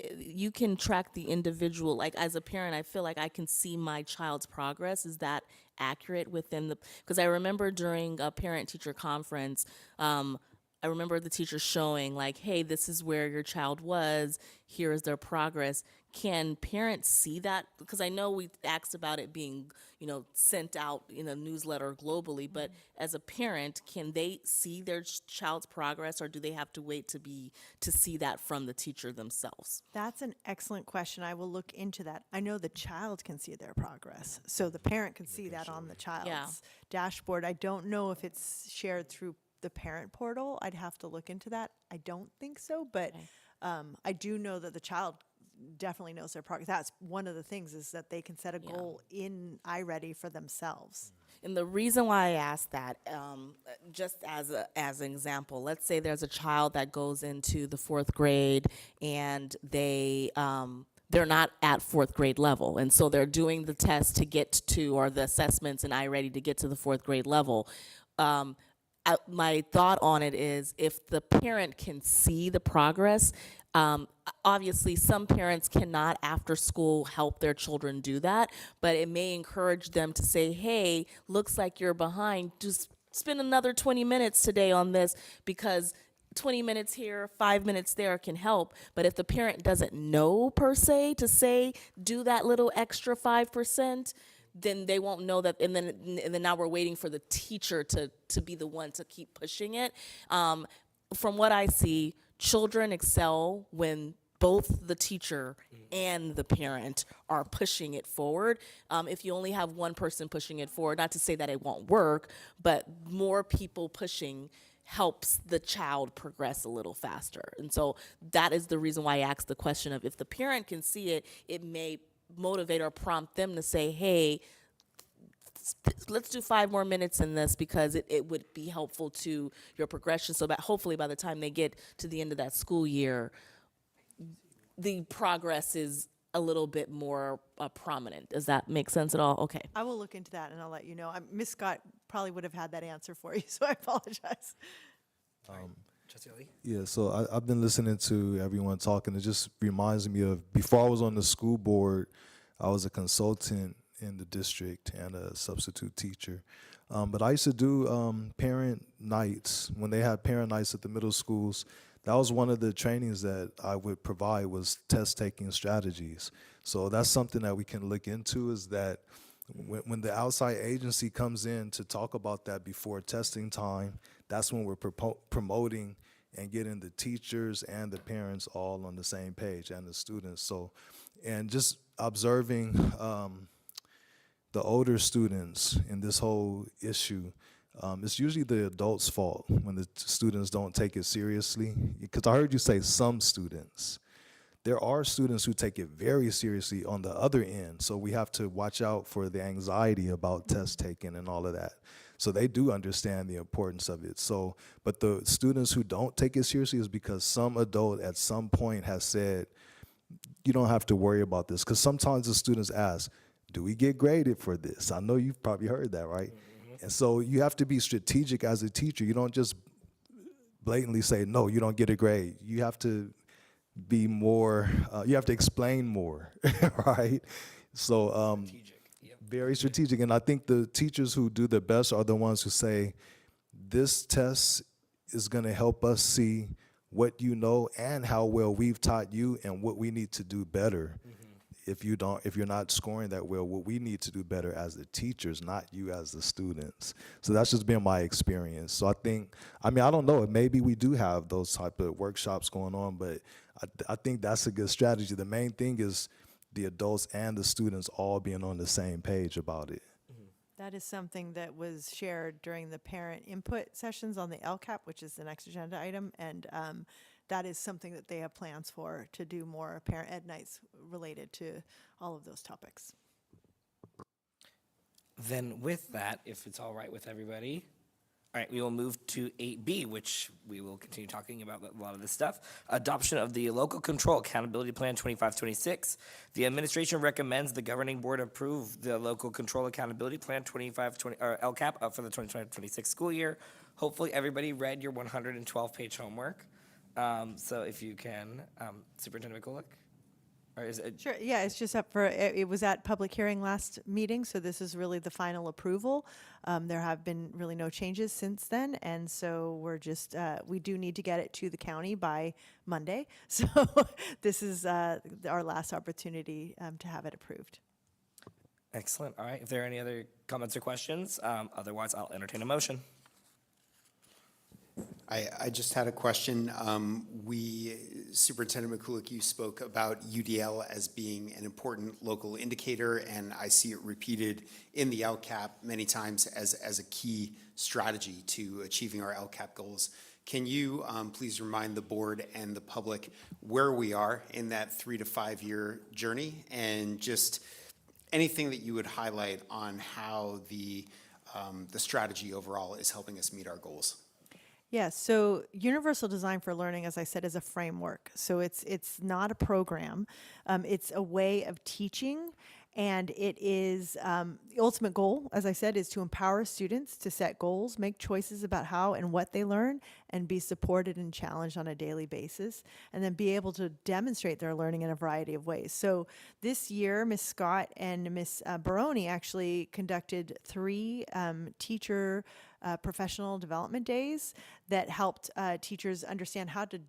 can track the individual. Like as a parent, I feel like I can see my child's progress. Is that accurate within the? Because I remember during a parent-teacher conference, I remember the teacher showing like, "Hey, this is where your child was. Here is their progress." Can parents see that? Because I know we asked about it being, sent out in a newsletter globally, but as a parent, can they see their child's progress, or do they have to wait to see that from the teacher themselves? That's an excellent question. I will look into that. I know the child can see their progress, so the parent can see that on the child's dashboard. I don't know if it's shared through the parent portal. I'd have to look into that. I don't think so, but I do know that the child definitely knows their progress. That's one of the things, is that they can set a goal in iReady for themselves. And the reason why I asked that, just as an example, let's say there's a child that goes into the 4th grade and they're not at 4th grade level, and so they're doing the test to get to, or the assessments in iReady to get to the 4th grade level. My thought on it is, if the parent can see the progress, obviously some parents cannot after school help their children do that, but it may encourage them to say, "Hey, looks like you're behind. Just spend another 20 minutes today on this," because 20 minutes here, 5 minutes there can help. But if the parent doesn't know per se to say, do that little extra 5%, then they won't know that, and then now we're waiting for the teacher to be the one to keep pushing it. From what I see, children excel when both the teacher and the parent are pushing it forward. If you only have one person pushing it forward, not to say that it won't work, but more people pushing helps the child progress a little faster. And so that is the reason why I asked the question of, if the parent can see it, it may motivate or prompt them to say, "Hey, let's do 5 more minutes in this, because it would be helpful to your progression." So that hopefully by the time they get to the end of that school year, the progress is a little bit more prominent. Does that make sense at all? Okay. I will look into that and I'll let you know. Miss Scott probably would have had that answer for you, so I apologize. Trustee Ali? Yeah, so I've been listening to everyone talking. It just reminds me of, before I was on the school board, I was a consultant in the district and a substitute teacher. But I used to do parent nights. When they had parent nights at the middle schools, that was one of the trainings that I would provide, was test-taking strategies. So that's something that we can look into, is that when the outside agency comes in to talk about that before testing time, that's when we're promoting and getting the teachers and the parents all on the same page, and the students. So, and just observing the older students in this whole issue, it's usually the adults' fault when the students don't take it seriously. Because I heard you say some students. There are students who take it very seriously on the other end, so we have to watch out for the anxiety about test taking and all of that. So they do understand the importance of it. So, but the students who don't take it seriously is because some adult at some point has said, "You don't have to worry about this." Because sometimes the students ask, "Do we get graded for this?" I know you've probably heard that, right? Mm-hmm. And so you have to be strategic as a teacher. You don't just blatantly say, "No, you don't get a grade." You have to be more, you have to explain more, right? So very strategic. And I think the teachers who do the best are the ones who say, "This test is going to help us see what you know and how well we've taught you, and what we need to do better. If you're not scoring that well, what we need to do better as the teachers, not you as the students." So that's just been my experience. So I don't know, maybe we do have those type of workshops going on, but I think that's a good strategy. The main thing is the adults and the students all being on the same page about it. That is something that was shared during the parent input sessions on the LCAP, which is the next agenda item. And that is something that they have plans for, to do more parent ed nights related to all of those topics. Then with that, if it's all right with everybody, all right, we will move to 8B, which we will continue talking about a lot of this stuff. Adoption of the Local Control Accountability Plan 25-26. The administration recommends the governing board approve the Local Control Accountability Plan 25-20, or LCAP, for the 2025-26 school year. Hopefully, everybody read your 112-page homework. So if you can, Superintendent McCulloch? Or is it? Sure, yeah, it's just up for, it was at public hearing last meeting, so this is really the final approval. There have been really no changes since then, and so we're just, we do need to get it to the county by Monday. So this is our last opportunity to have it approved. Excellent. All right. If there are any other comments or questions, otherwise I'll entertain a motion. I just had a question. Superintendent McCulloch, you spoke about UDL as being an important local indicator, and I see it repeated in the LCAP many times as a key strategy to achieving our LCAP goals. Can you please remind the board and the public where we are in that 3 to 5 year journey, and just anything that you would highlight on how the strategy overall is helping us meet our goals? Yeah, so Universal Design for Learning, as I said, is a framework. So it's not a program. It's a way of teaching, and it is the ultimate goal, as I said, is to empower students to set goals, make choices about how and what they learn, and be supported and challenged on a daily basis, and then be able to demonstrate their learning in a variety of ways. So this year, Ms. Scott and Ms. Baroni actually conducted 3 teacher professional development days that helped teachers understand how to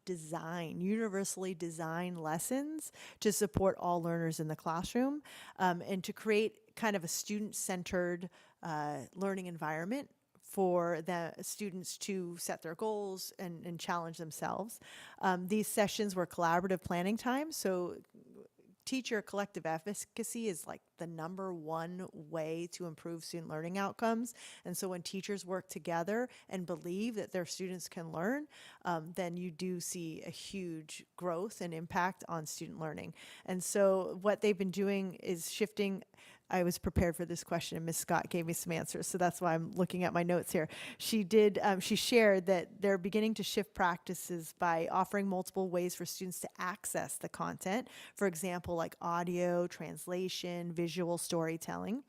universally design lessons to support all learners in the classroom, and to create kind of a student-centered learning environment for the students to set their goals and challenge themselves. These sessions were collaborative planning time, so teacher collective efficacy is like the #1 way to improve student learning outcomes. And so when teachers work together and believe that their students can learn, then you do see a huge growth and impact on student learning. And so what they've been doing is shifting. I was prepared for this question, and Ms. Scott gave me some answers, so that's why I'm looking at my notes here. She shared that they're beginning to shift practices by offering multiple ways for students to access the content, for example, like audio, translation, visual storytelling,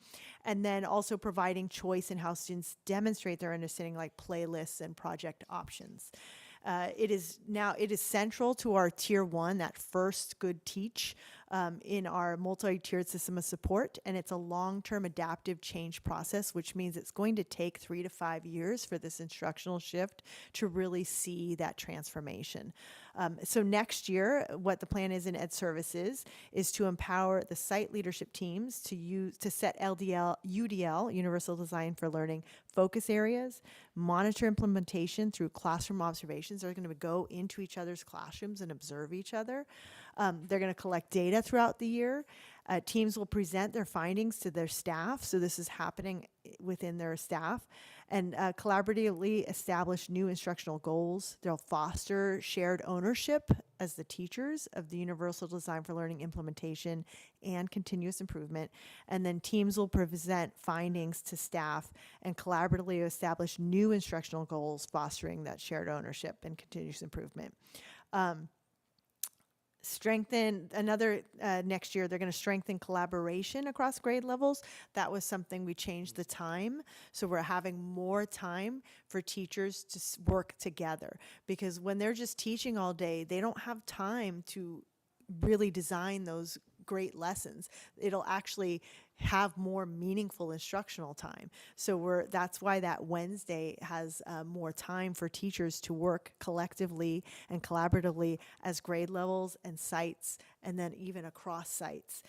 and then also providing choice in how students demonstrate their understanding, like playlists and project options. It is central to our Tier 1, that first good teach, in our multi-tiered system of support, and it's a long-term adaptive change process, which means it's going to take 3 to 5 years for this instructional shift to really see that transformation. So next year, what the plan is in Ed Services is to empower the site leadership teams to set UDL, Universal Design for Learning, focus areas, monitor implementation through classroom observations. They're going to go into each other's classrooms and observe each other. They're going to collect data throughout the year. Teams will present their findings to their staff, so this is happening within their staff, and collaboratively establish new instructional goals. They'll foster shared ownership as the teachers of the Universal Design for Learning implementation and continuous improvement, and then teams will present findings to staff and collaboratively establish new instructional goals, fostering that shared ownership and continuous improvement. Next year, they're going to strengthen collaboration across grade levels. That was something we changed the time. So we're having more time for teachers to work together, because when they're just teaching all day, they don't have time to really design those great lessons. It'll actually have more meaningful instructional time. So that's why that Wednesday has more time for teachers to work collectively and collaboratively as grade levels and sites, and then even across sites,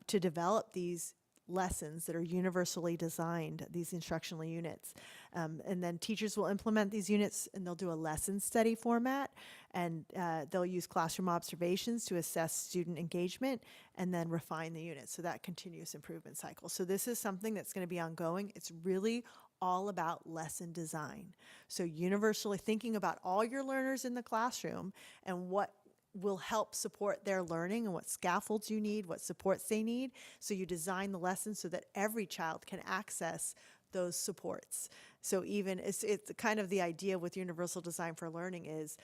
to develop these lessons that are universally designed, these instructional units. And then teachers will implement these units, and they'll do a lesson study format, and they'll use classroom observations to assess student engagement and then refine the units. So that continuous improvement cycle. So this is something that's going to be ongoing. It's really all about lesson design. So universally thinking about all your learners in the classroom and what will help support their learning and what scaffolds you need, what supports they need. So you design the lessons so that every child can access those supports. So even it's kind of the idea with universal design for learning is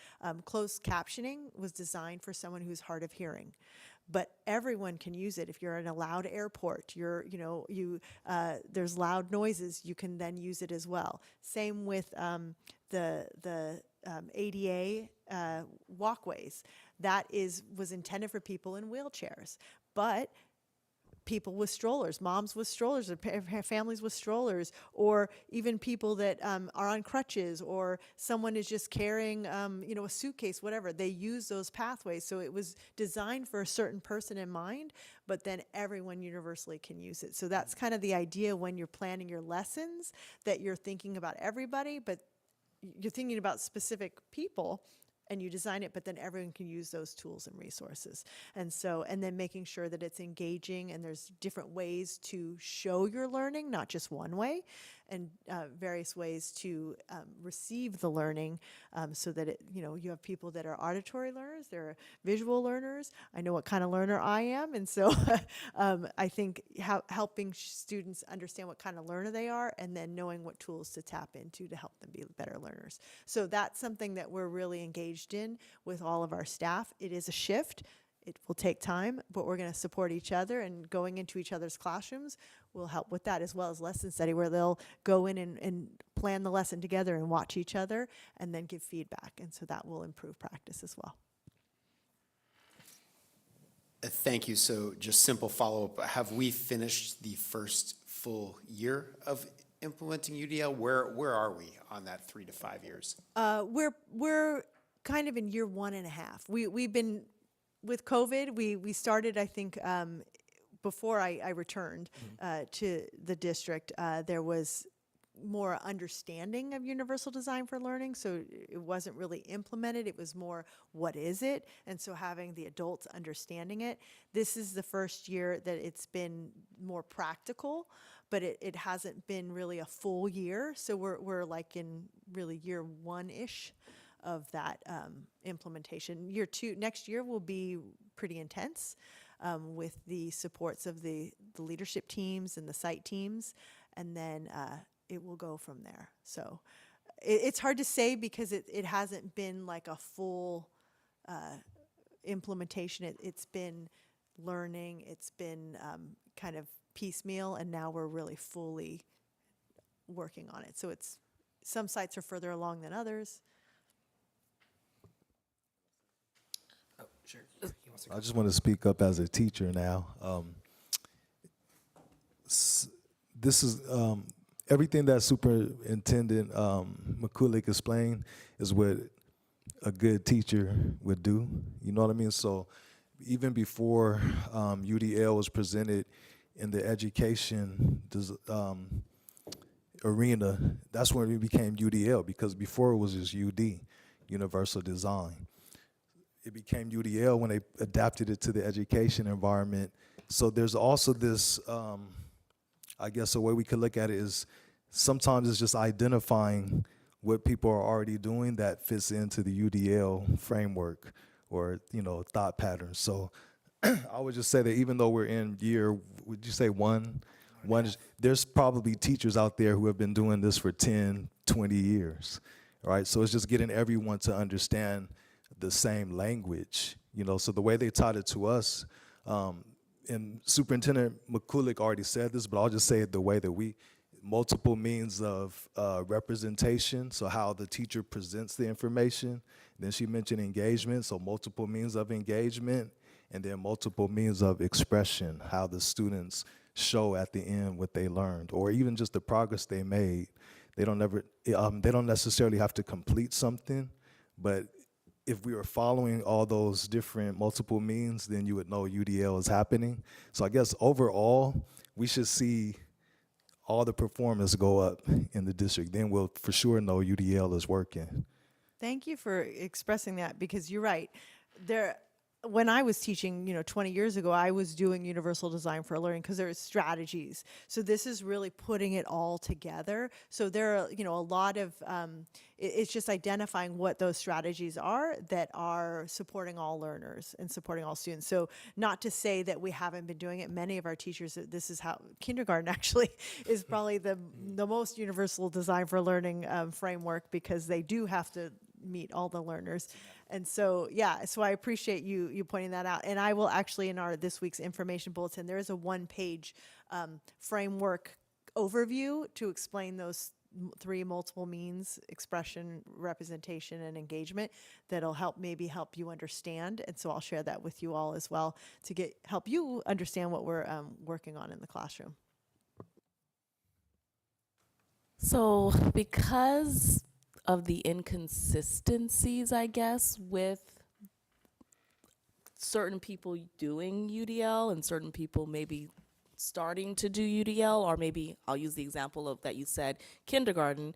closed captioning was designed for someone who's hard of hearing. But everyone can use it. If you're in a loud airport, there's loud noises, you can then use it as well. Same with the ADA walkways. That was intended for people in wheelchairs, but people with strollers, moms with strollers, or families with strollers, or even people that are on crutches, or someone is just carrying, a suitcase, whatever. They use those pathways. So it was designed for a certain person in mind, but then everyone universally can use it. So that's kind of the idea when you're planning your lessons, that you're thinking about everybody, but you're thinking about specific people, and you design it, but then everyone can use those tools and resources. And then making sure that it's engaging and there's different ways to show your learning, not just one way, and various ways to receive the learning, so that you have people that are auditory learners, there are visual learners. I know what kind of learner I am, and so I think helping students understand what kind of learner they are, and then knowing what tools to tap into to help them be better learners. So that's something that we're really engaged in with all of our staff. It is a shift. It will take time, but we're going to support each other, and going into each other's classrooms will help with that, as well as lesson study, where they'll go in and plan the lesson together and watch each other and then give feedback. And so that will improve practice as well. Thank you. So just simple follow-up. Have we finished the first full year of implementing UDL? Where are we on that 3 to 5 years? We're kind of in year 1.5. We've been, with COVID, we started, I think, before I returned to the district, there was more understanding of universal design for learning, so it wasn't really implemented. It was more, what is it? And so having the adults understanding it. This is the first year that it's been more practical, but it hasn't been really a full year. So we're like in really year 1-ish of that implementation. Year 2, next year will be pretty intense with the supports of the leadership teams and the site teams, and then it will go from there. So it's hard to say because it hasn't been like a full implementation. It's been learning, it's been kind of piecemeal, and now we're really fully working on it. So some sites are further along than others. Oh, sure. He wants to go. I just want to speak up as a teacher now. This is everything that Superintendent McCulloch explained is what a good teacher would do. You know what I mean? So even before UDL was presented in the education arena, that's when it became UDL, because before it was just UD, Universal Design. It became UDL when they adapted it to the education environment. So there's also this, I guess a way we could look at it is sometimes it's just identifying what people are already doing that fits into the UDL framework or, thought patterns. So I would just say that even though we're in year, would you say one, there's probably teachers out there who have been doing this for 10, 20 years, right? So it's just getting everyone to understand the same language, so the way they taught it to us, and Superintendent McCulloch already said this, but I'll just say it the way that multiple means of representation, so how the teacher presents the information. Then she mentioned engagement, so multiple means of engagement, and then multiple means of expression, how the students show at the end what they learned, or even just the progress they made. They don't necessarily have to complete something, but if we were following all those different multiple means, then you would know UDL is happening. So I guess overall, we should see all the performance go up in the district. Then we'll for sure know UDL is working. Thank you for expressing that, because you're right. when I was teaching, 20 years ago, I was doing universal design for learning because there's strategies. So this is really putting it all together. So there are, a lot of, it's just identifying what those strategies are that are supporting all learners and supporting all students. So not to say that we haven't been doing it. Many of our teachers, this is how kindergarten actually is probably the most universal design for learning framework, because they do have to meet all the learners. And so, so I appreciate you pointing that out. And I will actually, in this week's information bulletin, there is a one-page framework overview to explain those three multiple means: expression, representation, and engagement, that'll help you understand. And so I'll share that with you all as well to help you understand what we're working on in the classroom. So because of the inconsistencies, I guess, with certain people doing UDL and certain people maybe starting to do UDL, or maybe I'll use the example of that you said, kindergarten.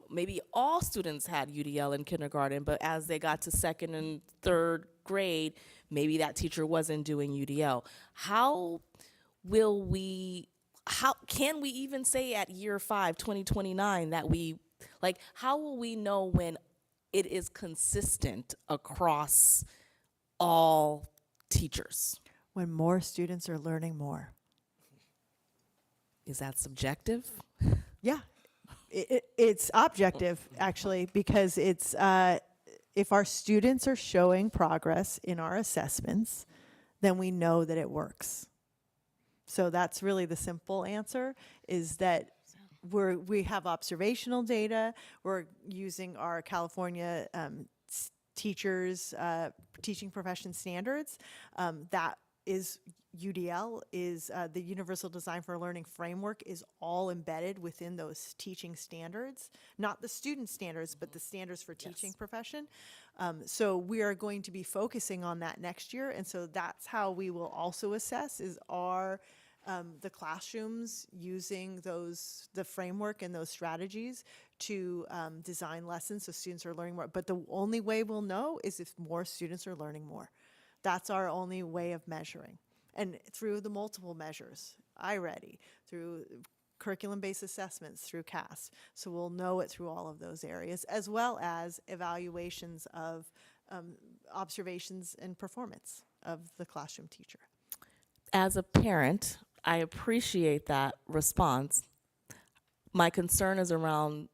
Maybe all students had UDL in kindergarten, but as they got to second and third grade, maybe that teacher wasn't doing UDL. How can we even say at year 5, 2029, that how will we know when it is consistent across all teachers? When more students are learning more. Is that subjective? Yeah, it's objective, actually, because it's if our students are showing progress in our assessments, then we know that it works. So that's really the simple answer, is that we have observational data. We're using our California teachers teaching profession standards. That is UDL, is the Universal Design for Learning framework, is all embedded within those teaching standards, not the student standards, but the standards for teaching profession. So we are going to be focusing on that next year, and so that's how we will also assess, is the classrooms using the framework and those strategies to design lessons so students are learning more. But the only way we'll know is if more students are learning more. That's our only way of measuring. And through the multiple measures, iReady, through curriculum-based assessments, through CAS. So we'll know it through all of those areas, as well as evaluations of observations and performance of the classroom teacher. As a parent, I appreciate that response. My concern is around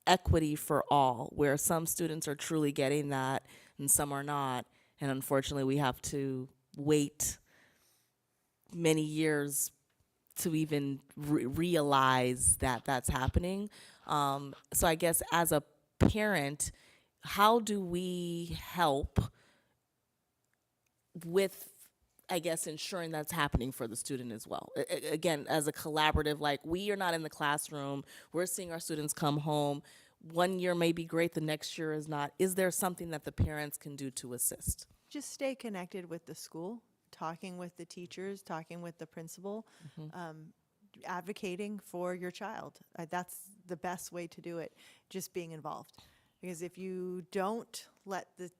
equity for all, where some students are truly getting that and some are not. And unfortunately, we have to wait many years to even realize that that's happening. So I guess as a parent, how do we help with, I guess, ensuring that's happening for the student as well? Again, as a collaborative, we are not in the classroom, we're seeing our students come home. One year may be great, the next year is not. Is there something that the parents can do to assist? Just stay connected with the school, talking with the teachers, talking with the principal, advocating for your child. That's the best way to do it, just being involved. Because if you don't let the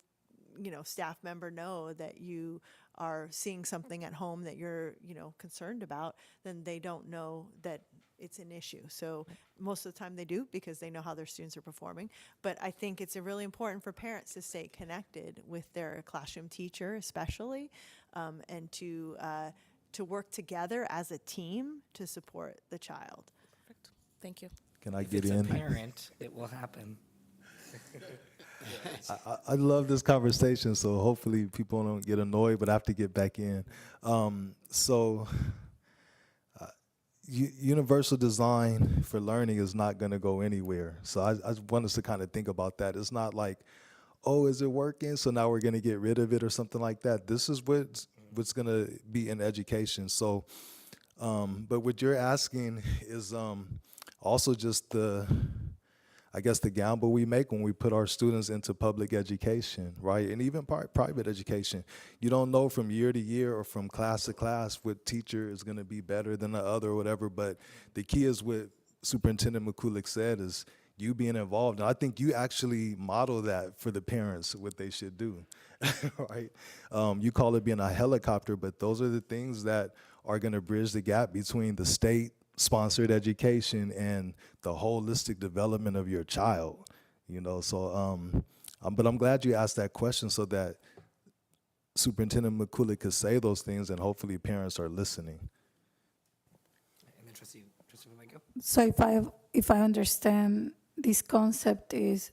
staff member know that you are seeing something at home that you're concerned about, then they don't know that it's an issue. So most of the time they do, because they know how their students are performing. But I think it's really important for parents to stay connected with their classroom teacher, especially, and to work together as a team to support the child. Perfect. Thank you. Can I If get it's in? a parent, it will happen. I love this conversation, so hopefully people don't get annoyed, but I have to get back in. Universal design for learning is not going to go anywhere. So I want us to kind of think about that. It's not like, oh, is it working? So now we're going to get rid of it or something like that. This is what's going to be in education. So, but what you're asking is also just the gamble we make when we put our students into public education, right? And even private education. You don't know from year to year or from class to class what teacher is going to be better than the other or whatever, but the key is what Superintendent McCulloch said is you being involved. And I think you actually model that for the parents, what they should do, right? You call it being a helicopter, but those are the things that are going to bridge the gap between the state-sponsored education and the holistic development of your child, you know? So, but I'm glad you asked that question so that Superintendent McCullough could say those things and hopefully parents are listening. And then Trustee Flamenco. So if I understand, this concept is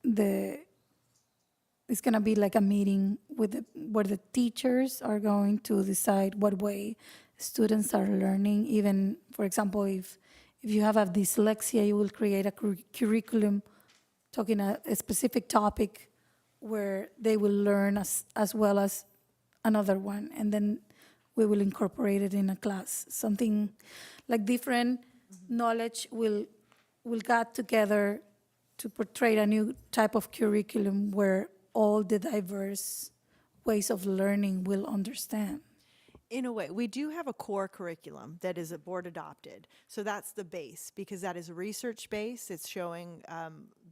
it's gonna be like a meeting with where the teachers are going to decide what way students are learning. Even, for example, if you have a dyslexia, you will create a curriculum talking a specific topic where they will learn as well as another one, and then we will incorporate it in a class. Something like different knowledge will get together to portray a new type of curriculum where all the diverse ways of learning will understand. In a way, we do have a core curriculum that is a board adopted. So that's the base, because that is research based. It's showing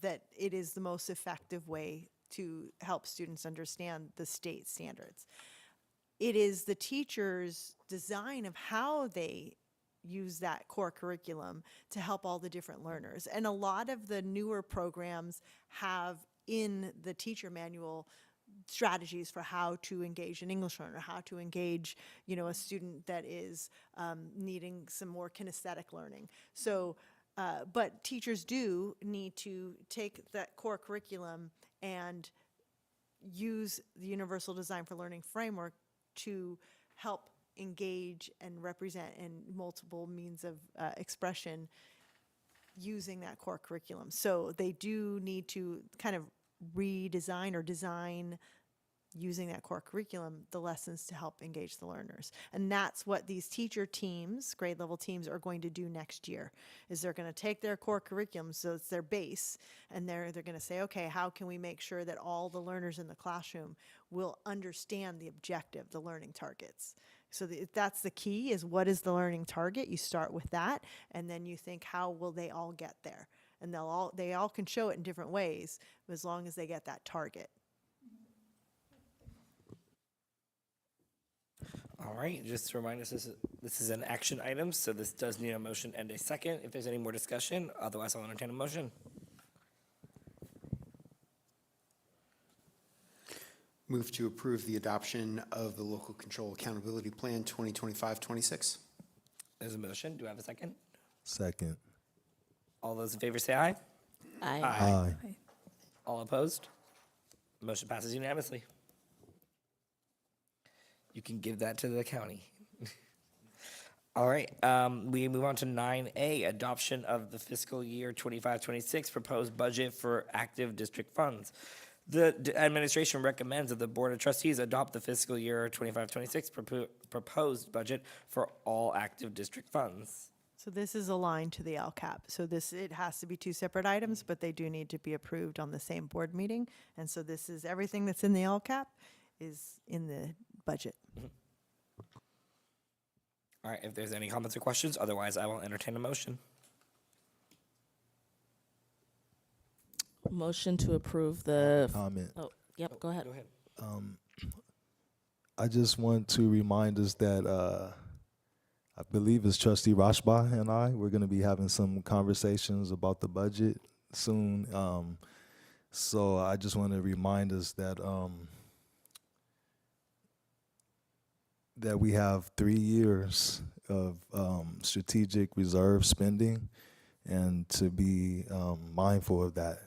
that it is the most effective way to help students understand the state standards. It is the teacher's design of how they use that core curriculum to help all the different learners. And a lot of the newer programs have in the teacher manual strategies for how to engage an English learner, how to engage, you know, a student that is needing some more kinesthetic learning. So, but teachers do need to take that core curriculum and use the Universal Design for Learning framework to help engage and represent in multiple means of expression using that core curriculum. So they do need to kind of redesign or design using that core curriculum, the lessons to help engage the learners. And that's what these teacher teams, grade level teams, are going to do next year, is they're going to take their core curriculum, so it's their base, and they're going to say, okay, how can we make sure that all the learners in the classroom will understand the objective, the learning targets. So that's the key, is what is the learning target? You start with that, and then you think, how will they all get there? And they all can show it in different ways, as long as they get that target. All right, just to remind us, this is an action item, so this does need a motion and a second. If there's any more discussion, otherwise I'll entertain a motion. Move to approve the adoption of the Local Control Accountability Plan 2025-26. There's a motion. Do I have a second? Second. All those in favor say aye. Aye. Aye. All opposed? Motion passes unanimously. You can give that to the county. All right, we move on to 9A, adoption of the fiscal year 25-26 proposed budget for active district funds. The administration recommends that the Board of Trustees adopt the fiscal year 25-26 proposed budget for all active district funds. So this is aligned to the LCAP. So it has to be two separate items, but they do need to be approved on the same board meeting. And so this is everything that's in the LCAP is in the budget. All right, if there's any comments or questions, otherwise I will entertain a motion. Motion to approve the. Comment. Oh, yep. Go ahead. Go ahead. I just want to remind us that I believe it's Trustee Rashba and we're going to be having some conversations about the budget soon. So I just want to remind us that that we have 3 years of strategic reserve spending, and to be mindful of that.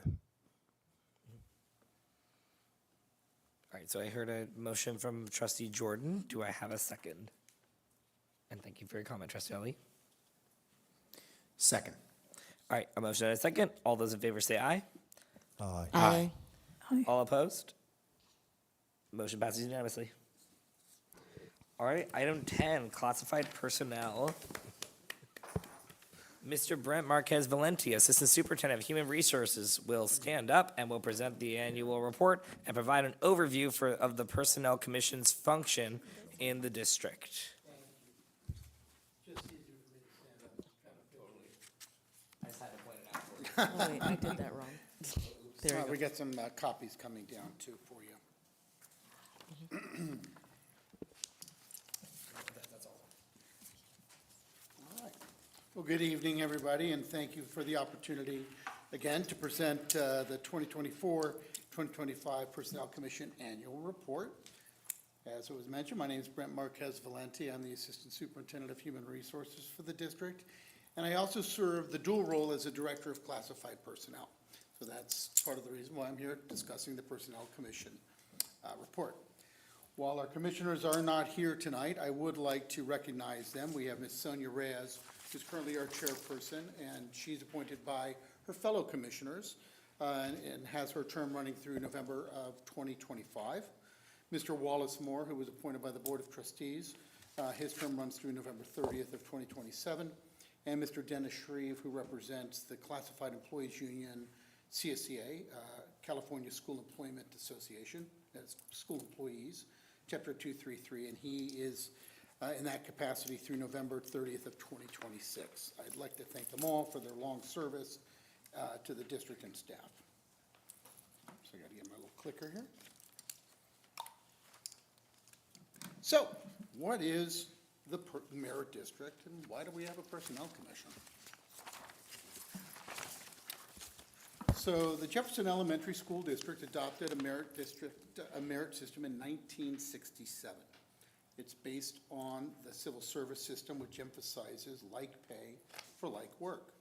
All right, so I heard a motion from Trustee Jordan. Do I have a second? And thank you for your comment, Trustee Ali. Second. All right, a motion and a second. All those in favor say aye. Aye. Aye. All opposed? Motion passes unanimously. All right, item 10, classified personnel. Mr. Brent Marquez Valenti, Assistant Superintendent of Human Resources, will stand up and will present the annual report and provide an overview of the Personnel Commission's function in the district. I just had to point it out for you. Oh, wait, I did that wrong. There you go. We got some copies coming down too for you. That's all. All right. Well, good evening, everybody, and thank you for the opportunity again to present the 2024-2025 Personnel Commission Annual Report. As it was mentioned, my name is Brent Marquez Valenti. I'm the Assistant Superintendent of Human Resources for the district, and I also serve the dual role as a Director of Classified Personnel. So that's part of the reason why I'm here discussing the Personnel Commission report. While our commissioners are not here tonight, I would like to recognize them. We have Ms. Sonia Reyes, who's currently our chairperson, and she's appointed by her fellow commissioners and has her term running through November of 2025. Mr. Wallace Moore, who was appointed by the Board of Trustees, his term runs through November 30th of 2027. And Mr. Dennis Shreve, who represents the Classified Employees Union, CSCA, California School Employment Association, as school employees, Chapter 233, and he is in that capacity through November 30th of 2026. I'd like to thank them all for their long service to the district and staff. So I got to get my little clicker here. So, what is the Merit District, and why do we have a Personnel Commission? So, the Jefferson Elementary School District adopted a merit system in 1967. It's based on the civil service system, which emphasizes like pay for like work.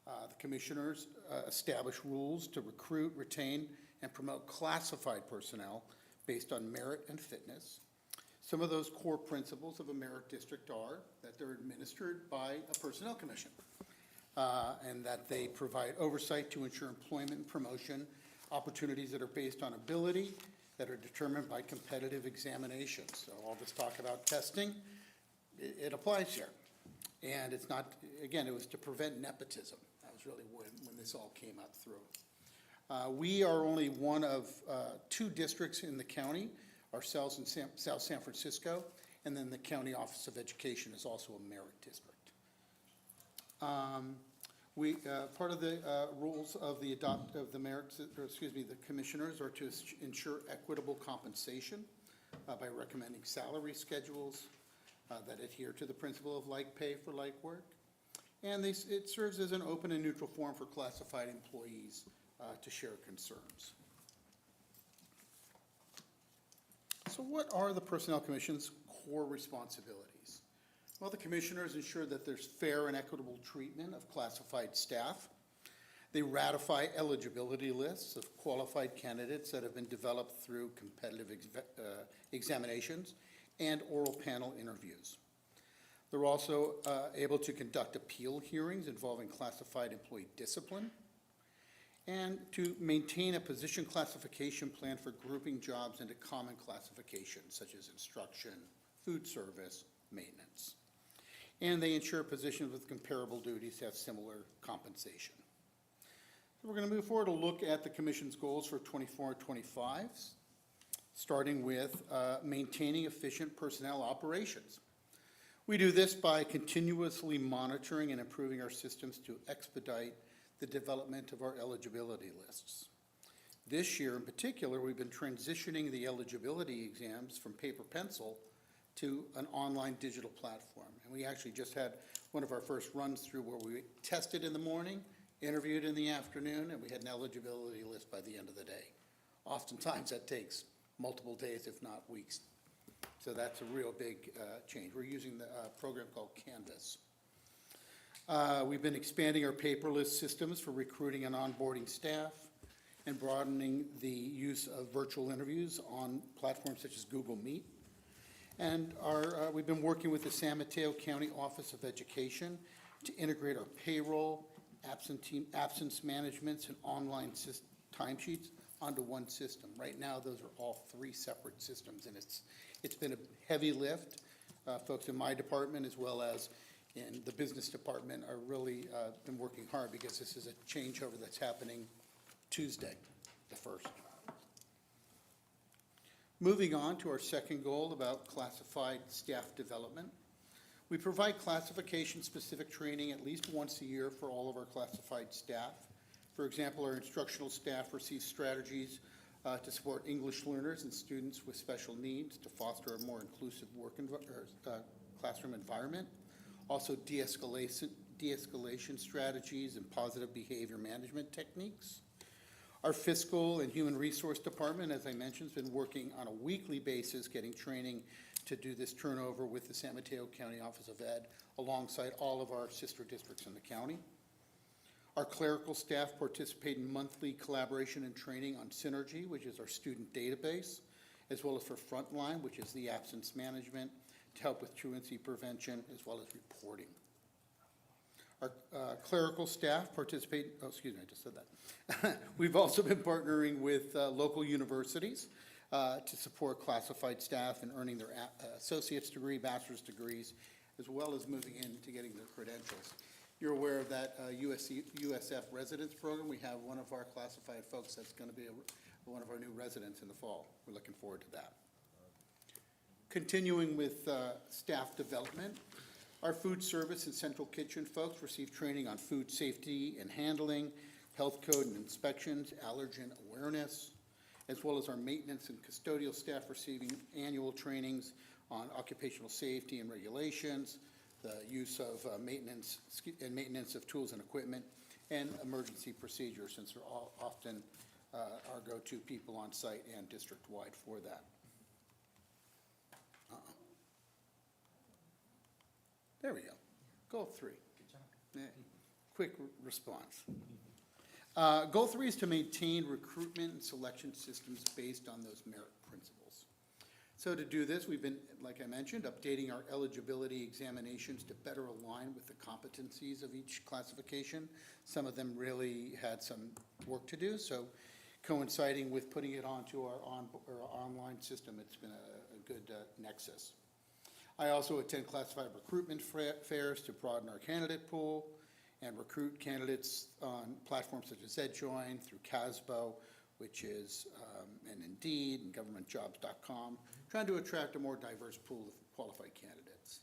The commissioners establish rules to recruit, retain, and promote classified personnel based on merit and fitness. Some of those core principles of a merit district are that they're administered by a personnel commission, and that they provide oversight to ensure employment and promotion opportunities that are based on ability, that are determined by competitive examinations. So all this talk about testing, it applies here. And it's not, again, it was to prevent nepotism. That was really when this all came up through. We are only one of two districts in the county, ourselves in South San Francisco, and then the County Office of Education is also a merit district. Part of the rules of the the commissioners are to ensure equitable compensation by recommending salary schedules that adhere to the principle of like pay for like work. And it serves as an open and neutral forum for classified employees to share concerns. So what are the Personnel Commission's core responsibilities? Well, the commissioners ensure that there's fair and equitable treatment of classified staff. They ratify eligibility lists of qualified candidates that have been developed through competitive examinations and oral panel interviews. They're also able to conduct appeal hearings involving classified employee discipline, and to maintain a position classification plan for grouping jobs into common classifications such as instruction, food service, maintenance. And they ensure positions with comparable duties have similar compensation. So we're going to move forward to look at the Commission's goals for 24 and 25, starting with maintaining efficient personnel operations. We do this by continuously monitoring and improving our systems to expedite the development of our eligibility lists. This year in particular, we've been transitioning the eligibility exams from paper pencil to an online digital platform. And we actually just had one of our first runs through where we tested in the morning, interviewed in the afternoon, and we had an eligibility list by the end of the day. Oftentimes that takes multiple days, if not weeks. So that's a real big change. We're using the program called Canvas. We've been expanding our paperless systems for recruiting and onboarding staff and broadening the use of virtual interviews on platforms such as Google Meet. And we've been working with the San Mateo County Office of Education to integrate our payroll, absence managements, and online timesheets onto one system. Right now, those are all three separate systems, and it's been a heavy lift. Folks in my department as well as in the business department are really been working hard because this is a changeover that's happening Tuesday, the 1st. Moving on to our second goal about classified staff development. We provide classification-specific training at least once a year for all of our classified staff. For example, our instructional staff receives strategies to support English learners and students with special needs to foster a more inclusive classroom environment. Also, de-escalation strategies and positive behavior management techniques. Our fiscal and human resource department, as I mentioned, has been working on a weekly basis getting training to do this turnover with the San Mateo County Office of Ed alongside all of our sister districts in the county. Our clerical staff participate in monthly collaboration and training on Synergy, which is our student database, as well as for Frontline, which is the absence management, to help with truancy prevention, as well as reporting. Our clerical staff participate, oh, excuse me, I just said that. We've also been partnering with local universities to support classified staff in earning their associate's degree, bachelor's degrees, as well as moving into getting their credentials. You're aware of that USF residence program. We have one of our classified folks that's going to be one of our new residents in the fall. We're looking forward to that. Continuing with staff development, our food service and central kitchen folks receive training on food safety and handling, health code and inspections, allergen awareness, as well as our maintenance and custodial staff receiving annual trainings on occupational safety and regulations, the use of maintenance of tools and equipment, and emergency procedures, since they're all often our go-to people on site and district-wide for that. There we go. Goal 3. Good job. Yeah. Quick response. Goal 3 is to maintain recruitment and selection systems based on those merit principles. So to do this, we've been, like I mentioned, updating our eligibility examinations to better align with the competencies of each classification. Some of them really had some work to do, so coinciding with putting it onto our online system, it's been a good nexus. I also attend classified recruitment fairs to broaden our candidate pool and recruit candidates on platforms such as EdJoin, through CASBO, which is, and Indeed, and governmentjobs.com, trying to attract a more diverse pool of qualified candidates.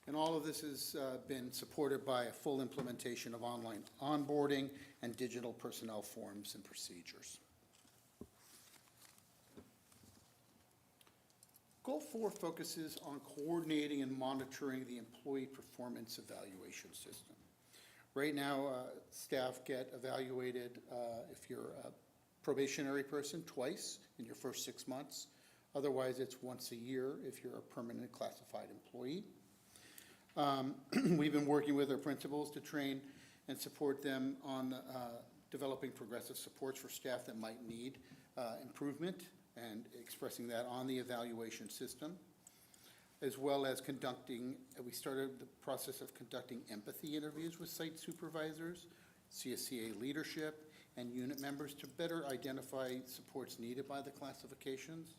And all of this has been supported by a full implementation of online onboarding and digital personnel forms and procedures. Goal 4 focuses on coordinating and monitoring the employee performance evaluation system. Right now, staff get evaluated if you're a probationary person twice in your first 6 months. Otherwise, it's once a year if you're a permanent classified employee. We've been working with our principals to train and support them on developing progressive supports for staff that might need improvement, and expressing that on the evaluation system, as well as we started the process of conducting empathy interviews with site supervisors, CSCA leadership, and unit members to better identify supports needed by the classifications.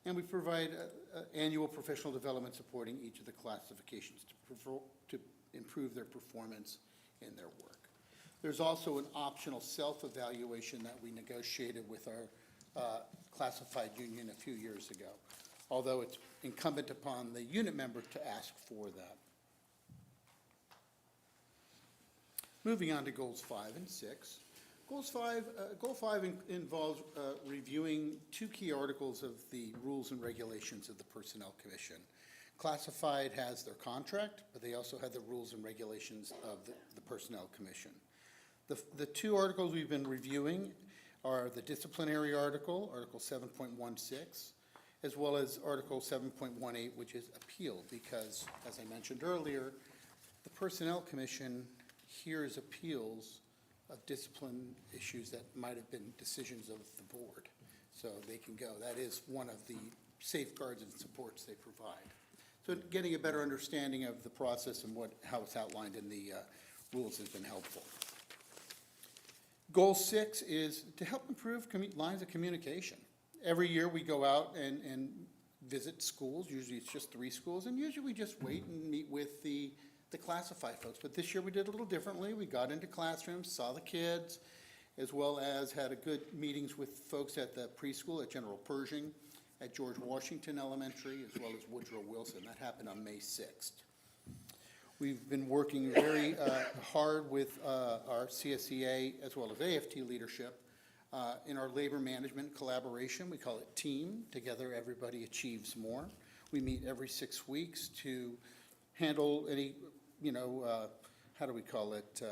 And we provide annual professional development supporting each of the classifications to improve their performance in their work. There's also an optional self-evaluation that we negotiated with our classified union a few years ago, although it's incumbent upon the unit member to ask for that. Moving on to goals 5 and 6. Goal 5 involves reviewing 2 key articles of the rules and regulations of the Personnel Commission. Classified has their contract, but they also have the rules and regulations of the Personnel Commission. The 2 articles we've been reviewing are the disciplinary article, Article 7.16, as well as Article 7.18, which is appeal, because, as I mentioned earlier, the Personnel Commission hears appeals of discipline issues that might have been decisions of the board. So they can go. That is one of the safeguards and supports they provide. So getting a better understanding of the process and how it's outlined in the rules has been helpful. Goal 6 is to help improve lines of communication. Every year we go out and visit schools. Usually it's just 3 schools, and usually we just wait and meet with the classified folks. But this year we did a little differently. We got into classrooms, saw the kids, as well as had a good meetings with folks at the preschool at General Pershing, at George Washington Elementary, as well as Woodrow Wilson. That happened on May 6th. We've been working very hard with our CSEA as well as AFT leadership in our labor management collaboration. We call it TEAM, Together Everybody Achieves More. We meet every 6 weeks to handle any, how do we call it?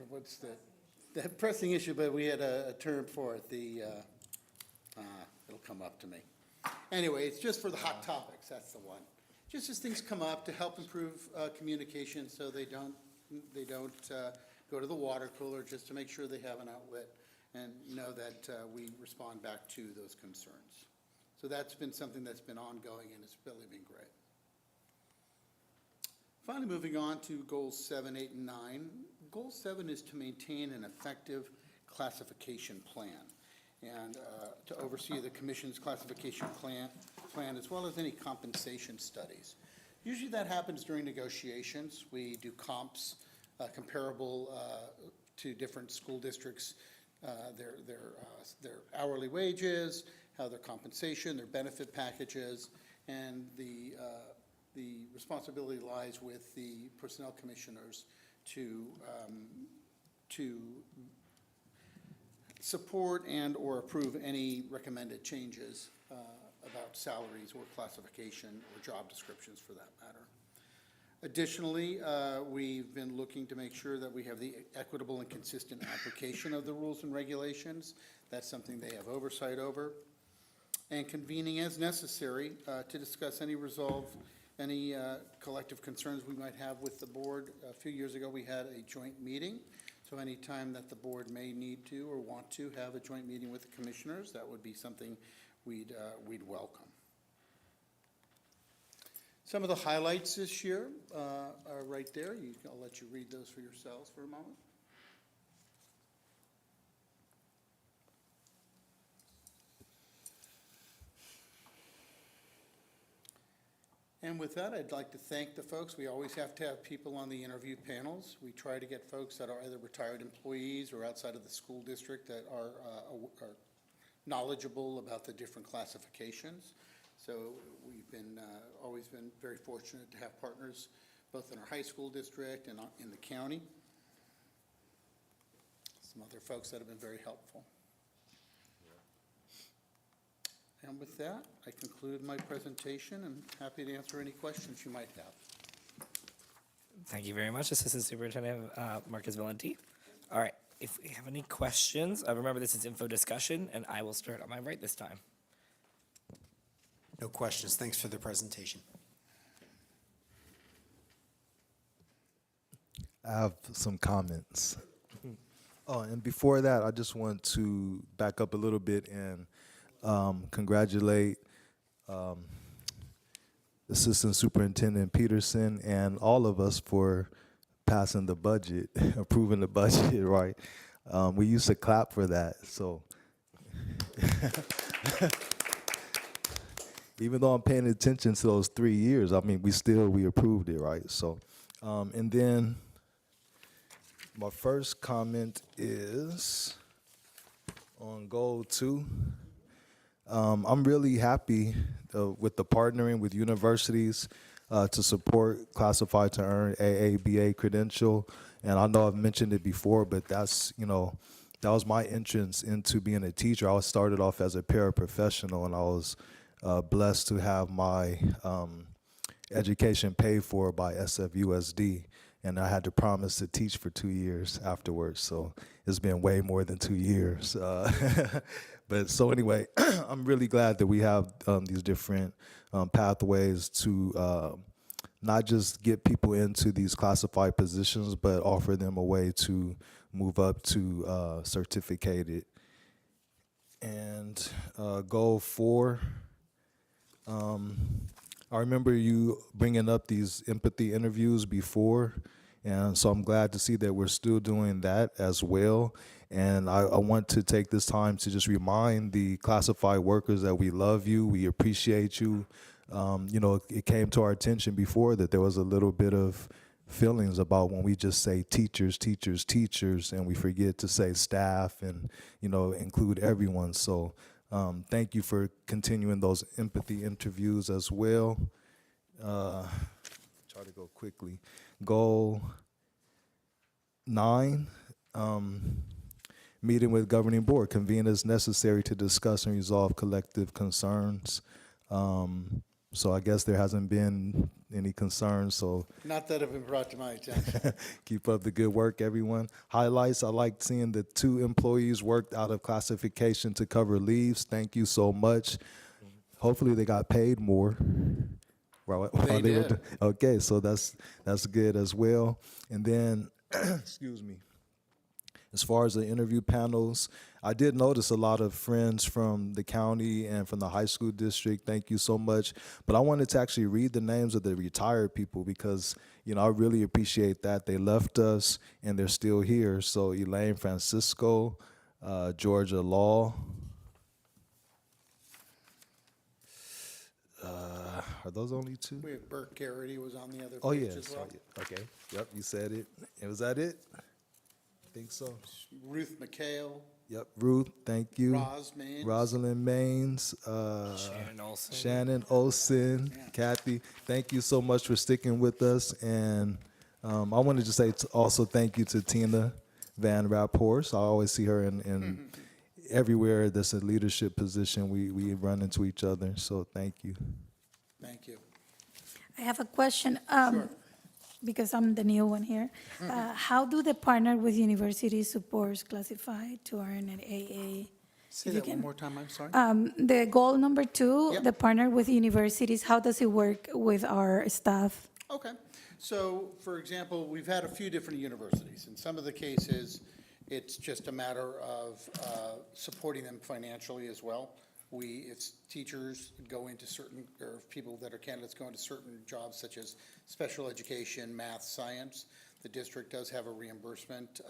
What's the pressing issue, but we had a term for it, it'll come up to me. Anyway, it's just for the hot topics, that's the one. Just as things come up to help improve communication so they don't go to the water cooler, just to make sure they have an outlet and know that we respond back to those concerns. So that's been something that's been ongoing, and it's really been great. Finally, moving on to goals 7, 8, and 9. Goal 7 is to maintain an effective classification plan and to oversee the commission's classification plan as well as any compensation studies. Usually that happens during negotiations. We do comps comparable to different school districts, their hourly wages, how their compensation, their benefit packages, and the responsibility lies with the personnel commissioners to support and or approve any recommended changes about salaries or classification or job descriptions for that matter. Additionally, we've been looking to make sure that we have the equitable and consistent application of the rules and regulations. That's something they have oversight over. And convening as necessary to discuss any collective concerns we might have with the board. A few years ago, we had a joint meeting. So any time that the board may need to or want to have a joint meeting with the commissioners, that would be something we'd welcome. Some of the highlights this year are right there. I'll let you read those for yourselves for a moment. And with that, I'd like to thank the folks. We always have to have people on the interview panels. We try to get folks that are either retired employees or outside of the school district that are knowledgeable about the different classifications. So we've been always been very fortunate to have partners both in our high school district and in the county. Some other folks that have been very helpful. And with that, I conclude my presentation and happy to answer any questions you might have. Thank you very much, Assistant Superintendent Marcus Valenti. All right, if we have any questions, remember this is info discussion, and I will start on my right this time. No questions. Thanks for the presentation. I have some comments. Oh, and before that, I just want to back up a little bit and congratulate Assistant Superintendent Peterson and all of us for passing the budget, approving the budget, right? We used to clap for that, so. Even though I'm paying attention to those 3 years, I mean, we approved it, right? So, and then my first comment is on goal 2. I'm really happy with the partnering with universities to support classified to earn AABA credential. And I know I've mentioned it before, but that's, that was my entrance into being a teacher. I started off as a paraprofessional, and I was blessed to have my education paid for by SFUSD. And I had to promise to teach for 2 years afterwards. So it's been way more than 2 years. But so anyway, I'm really glad that we have these different pathways to not just get people into these classified positions, but offer them a way to move up to certificated. And goal 4, I remember you bringing up these empathy interviews before, and so I'm glad to see that we're still doing that as well. And I want to take this time to just remind the classified workers that we love you, we appreciate you. It came to our attention before that there was a little bit of feelings about when we just say teachers, teachers, teachers, and we forget to say staff and, include everyone. So thank you for continuing those empathy interviews as well. Try to go quickly. Goal 9, meeting with governing board, convene as necessary to discuss and resolve collective concerns. So I guess there hasn't been any concerns, so Not that have been brought to my attention. keep up the good work, everyone. Highlights, I like seeing the 2 employees worked out of classification to cover leaves. Thank you so much. Hopefully they got paid more. While They were did. okay, so that's good as well. And then, excuse me. As far as the interview panels, I did notice a lot of friends from the county and from the high school district. Thank you so much. But I wanted to actually read the names of the retired people because, I really appreciate that. They left us and they're still here. So Elaine Francisco, Georgia Law. Are those only 2? We have Burke Garrity was on the other Oh, page yeah. as well. Okay. Yep, you said it. And was that it? I think so. Ruth McHale, Yep, Ruth, thank you. Roz Maines. Rosalind Maines, Shannon Olson. Shannon Olson, Kathy, thank you so much for sticking with us. And I wanted to say also thank you to Tina Van Raphorst. I always see her in everywhere that's a leadership position. We run into each other, so thank you. Thank you. I have a question. Sure. Because I'm the new one here. How do the partner with universities supports classified to earn an AA? Say If you that one can- more time, I'm sorry. The goal number 2, Yep. the partner with universities, how does it work with our staff? Okay, so, for example, we've had a few different universities. In some of the cases, it's just a matter of supporting them financially as well. If teachers go into certain, or people that are candidates go into certain jobs such as special education, math, science, the district does have a reimbursement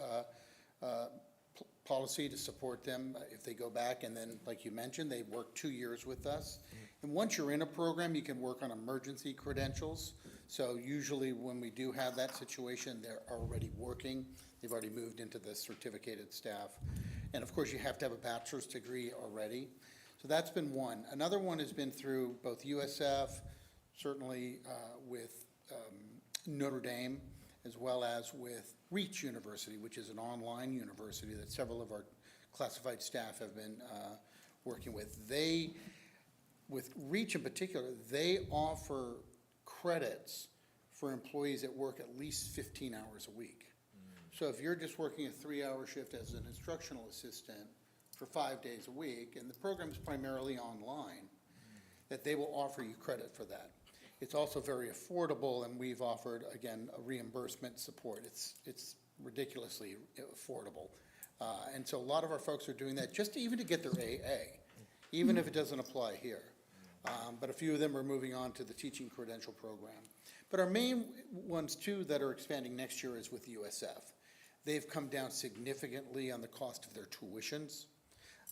policy to support them if they go back. And then, like you mentioned, they work 2 years with us. And once you're in a program, you can work on emergency credentials. So usually when we do have that situation, they're already working. They've already moved into the certificated staff. And of course, you have to have a bachelor's degree already. So that's been one. Another one has been through both USF, certainly with Notre Dame, as well as with Reach University, which is an online university that several of our classified staff have been working with. With Reach in particular, they offer credits for employees that work at least 15 hours a week. So if you're just working a 3-hour shift as an instructional assistant for 5 days a week, and the program's primarily online, that they will offer you credit for that. It's also very affordable, and we've offered, again, a reimbursement support. It's ridiculously affordable. And so a lot of our folks are doing that just even to get their AA, even if it doesn't apply here. But a few of them are moving on to the teaching credential program. But our main ones, too, that are expanding next year is with USF. They've come down significantly on the cost of their tuitions.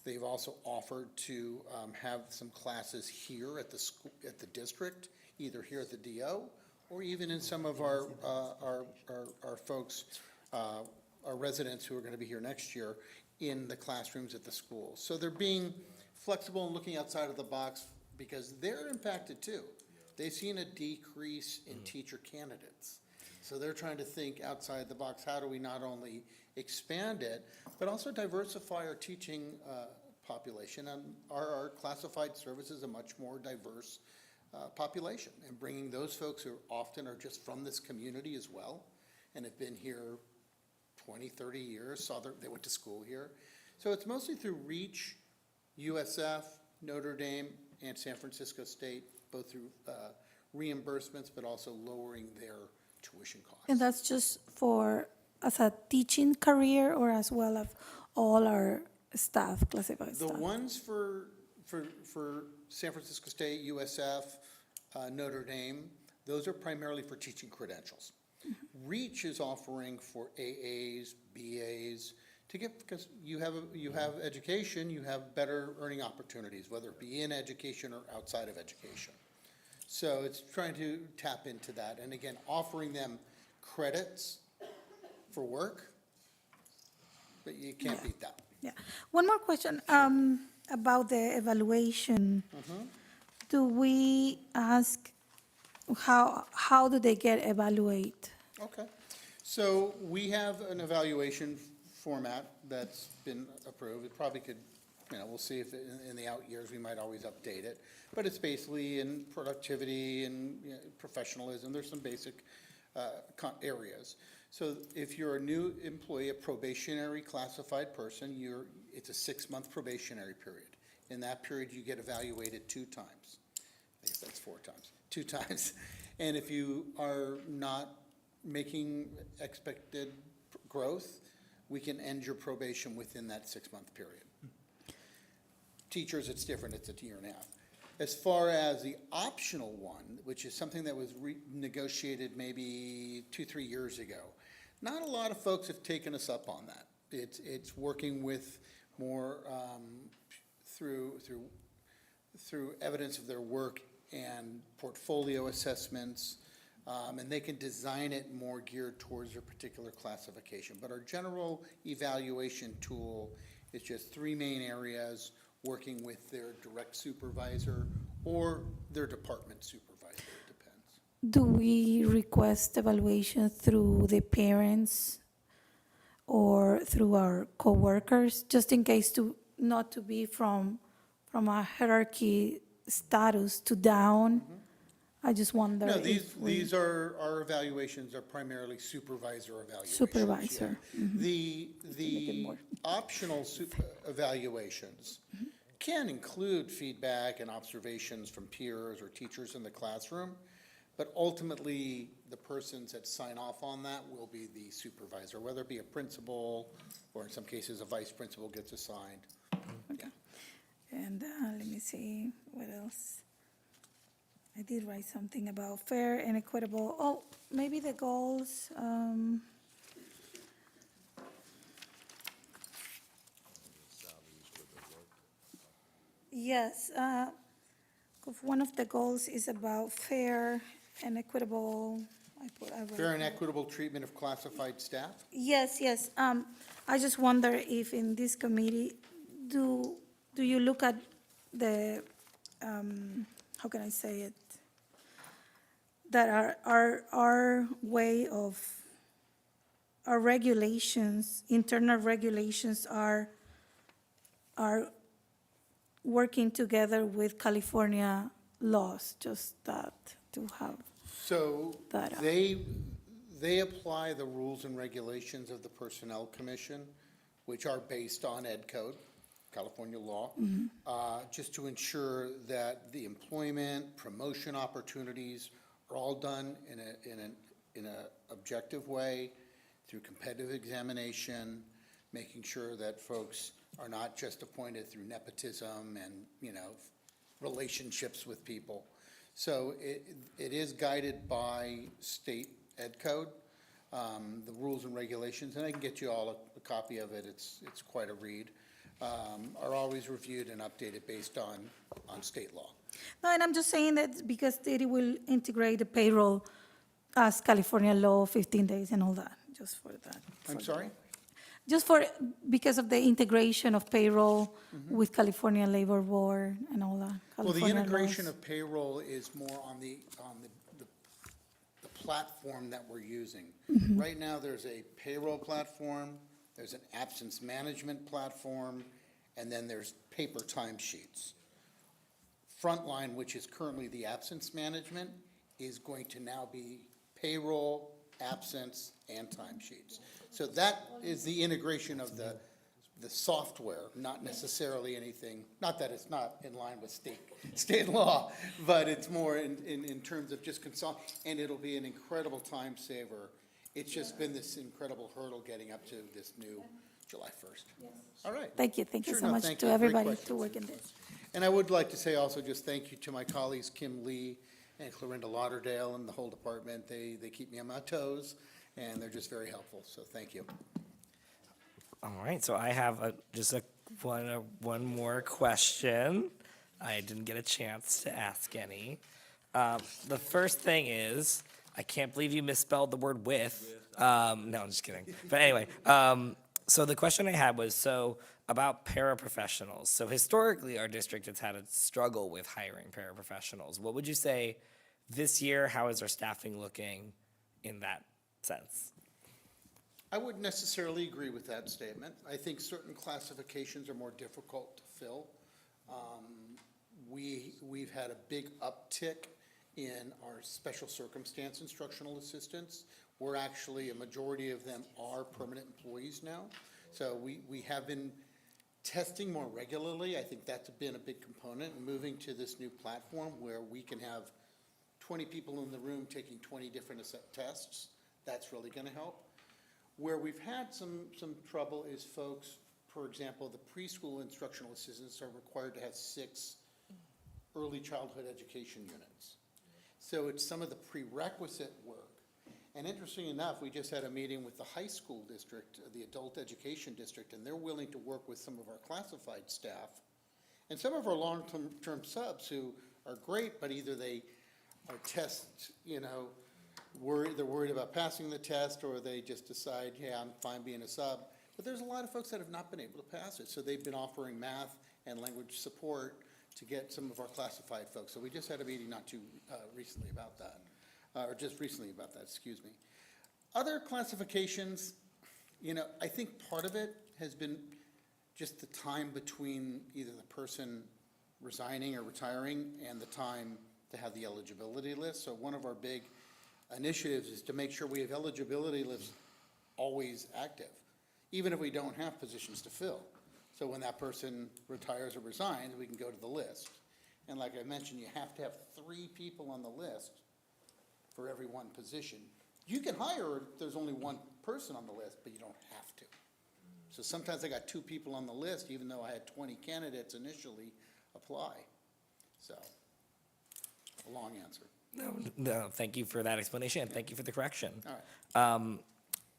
They've also offered to have some classes here at the school, at the district, either here at the DO or even in some of our folks, our residents who are going to be here next year in the classrooms at the school. So they're being flexible and looking outside of the box because they're impacted too. They've seen a decrease in teacher candidates. So they're trying to think outside the box. How do we not only expand it, but also diversify our teaching population? And our classified service is a much more diverse population, and bringing those folks who often are just from this community as well and have been here 20, 30 years, they went to school here. So it's mostly through Reach, USF, Notre Dame, and San Francisco State, both through reimbursements, but also lowering their tuition costs. And that's just for as a teaching career or as well as all our staff, classified The staff? ones for San Francisco State, USF, Notre Dame, those are primarily for teaching credentials. Reach is offering for AAs, BAs, to get, because you have education, you have better earning opportunities, whether it be in education or outside of education. So it's trying to tap into that, and again, offering them credits for work, but you can't beat that. Yeah. One more question about the evaluation. Do we ask how do they get evaluate? Okay. So we have an evaluation format that's been approved. It probably could, we'll see if in the out years, we might always update it. But it's basically in productivity and professionalism. There's some basic areas. So if you're a new employee, a probationary classified person, it's a 6-month probationary period. In that period, you get evaluated 2 times. I guess that's 4 times, 2 times. And if you are not making expected growth, we can end your probation within that 6-month period. Teachers, it's different, it's a year and a half. As far as the optional one, which is something that was negotiated maybe 2-3 years ago, not a lot of folks have taken us up on that. It's working with more through evidence of their work and portfolio assessments, and they can design it more geared towards their particular classification. But our general evaluation tool is just 3 main areas, working with their direct supervisor or their department supervisor, it depends. Do we request evaluation through the parents or through our coworkers, just in case not to be from a hierarchy status to down? I just wonder No, if these are, our evaluations are primarily supervisor evaluations. Supervisor, The Make it more. optional evaluations can include feedback and observations from peers or teachers in the classroom, but ultimately, the persons that sign off on that will be the supervisor, whether it be a principal, or in some cases, a vice principal gets assigned. Yeah. And let me see, what else? I did write something about fair and equitable. Oh, maybe the goals. Yes, one of the goals is about fair and equitable. I wrote Fair and equitable treatment of classified staff? Yes, yes. I just wonder if in this committee, do you look at the, how can I say it? That our way of, our regulations, internal regulations are working together with California laws, just that, to have. So That, they apply the rules and regulations of the Personnel Commission, which are based on Ed Code, California law, just to ensure that the employment, promotion opportunities are all done in a objective way through competitive examination, making sure that folks are not just appointed through nepotism and, relationships with people. So it is guided by state Ed Code, the rules and regulations, and I can get you all a copy of it. It's quite a read. Are always reviewed and updated based on state law. no, and I'm just saying that because it will integrate the payroll as California law, 15 days and all that, just for that. I'm sorry? Just because of the integration of payroll with California Labor Board and all that. Well, the California integration laws. of payroll is more on the platform that we're using. Right now, there's a payroll platform, there's an absence management platform, and then there's paper timesheets. Frontline, which is currently the absence management, is going to now be payroll, absence, and timesheets. So that is the integration of the software, not necessarily anything, not that it's not in line with state law, but it's more in terms of just and it'll be an incredible time saver. It's just been this incredible hurdle getting up to this new July 1st. All right. Thank you Sure, so no, much thank to you. Great everybody questions. to work in this. And I would like to say also just thank you to my colleagues, Kim Lee and Clorinda Lauderdale and the whole department. They keep me on my toes, and they're just very helpful, so thank you. All right, so I have one more question. I didn't get a chance to ask any. The first thing is, I can't believe you misspelled the word with. No, I'm just kidding. But anyway, so the question I had was, about paraprofessionals. So historically, our district has had a struggle with hiring paraprofessionals. What would you say this year, how is our staffing looking in that sense? I wouldn't necessarily agree with that statement. I think certain classifications are more difficult to fill. We've had a big uptick in our special circumstance instructional assistants. We're actually, a majority of them are permanent employees now. So we have been testing more regularly. I think that's been a big component, and moving to this new platform where we can have 20 people in the room taking 20 different tests. That's really going to help. Where we've had some trouble is folks, for example, the preschool instructional assistants are required to have 6 early childhood education units. So it's some of the prerequisite work. And interesting enough, we just had a meeting with the high school district, the adult education district, and they're willing to work with some of our classified staff and some of our long-term subs who are great, but either they are they're worried about passing the test, or they just decide, yeah, I'm fine being a sub. But there's a lot of folks that have not been able to pass it, so they've been offering math and language support to get some of our classified folks. So we just had a meeting not too recently about that, or just recently about that, excuse me. Other classifications, I think part of it has been just the time between either the person resigning or retiring and the time to have the eligibility list. So one of our big initiatives is to make sure we have eligibility lists always active, even if we don't have positions to fill. So when that person retires or resigns, we can go to the list. And like I mentioned, you have to have 3 people on the list for every one position. You can hire if there's only 1 person on the list, but you don't have to. So sometimes I got 2 people on the list, even though I had 20 candidates initially apply. So, a long answer. No, thank you for that explanation, and thank you for the correction. All right.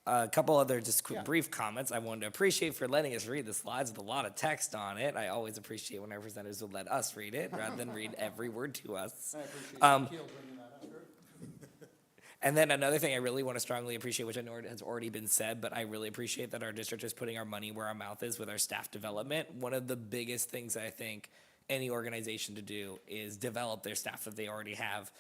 A couple other just quick, Yeah. brief comments. I wanted to appreciate for letting us read the slides with a lot of text on it. I always appreciate when our presenters would let us read it rather than read every word to us. I appreciate Teal bringing that up. And then another thing I really want to strongly appreciate, which I know has already been said, but I really appreciate that our district is putting our money where our mouth is with our staff development. One of the biggest things I think any organization to do is develop their staff that they already have,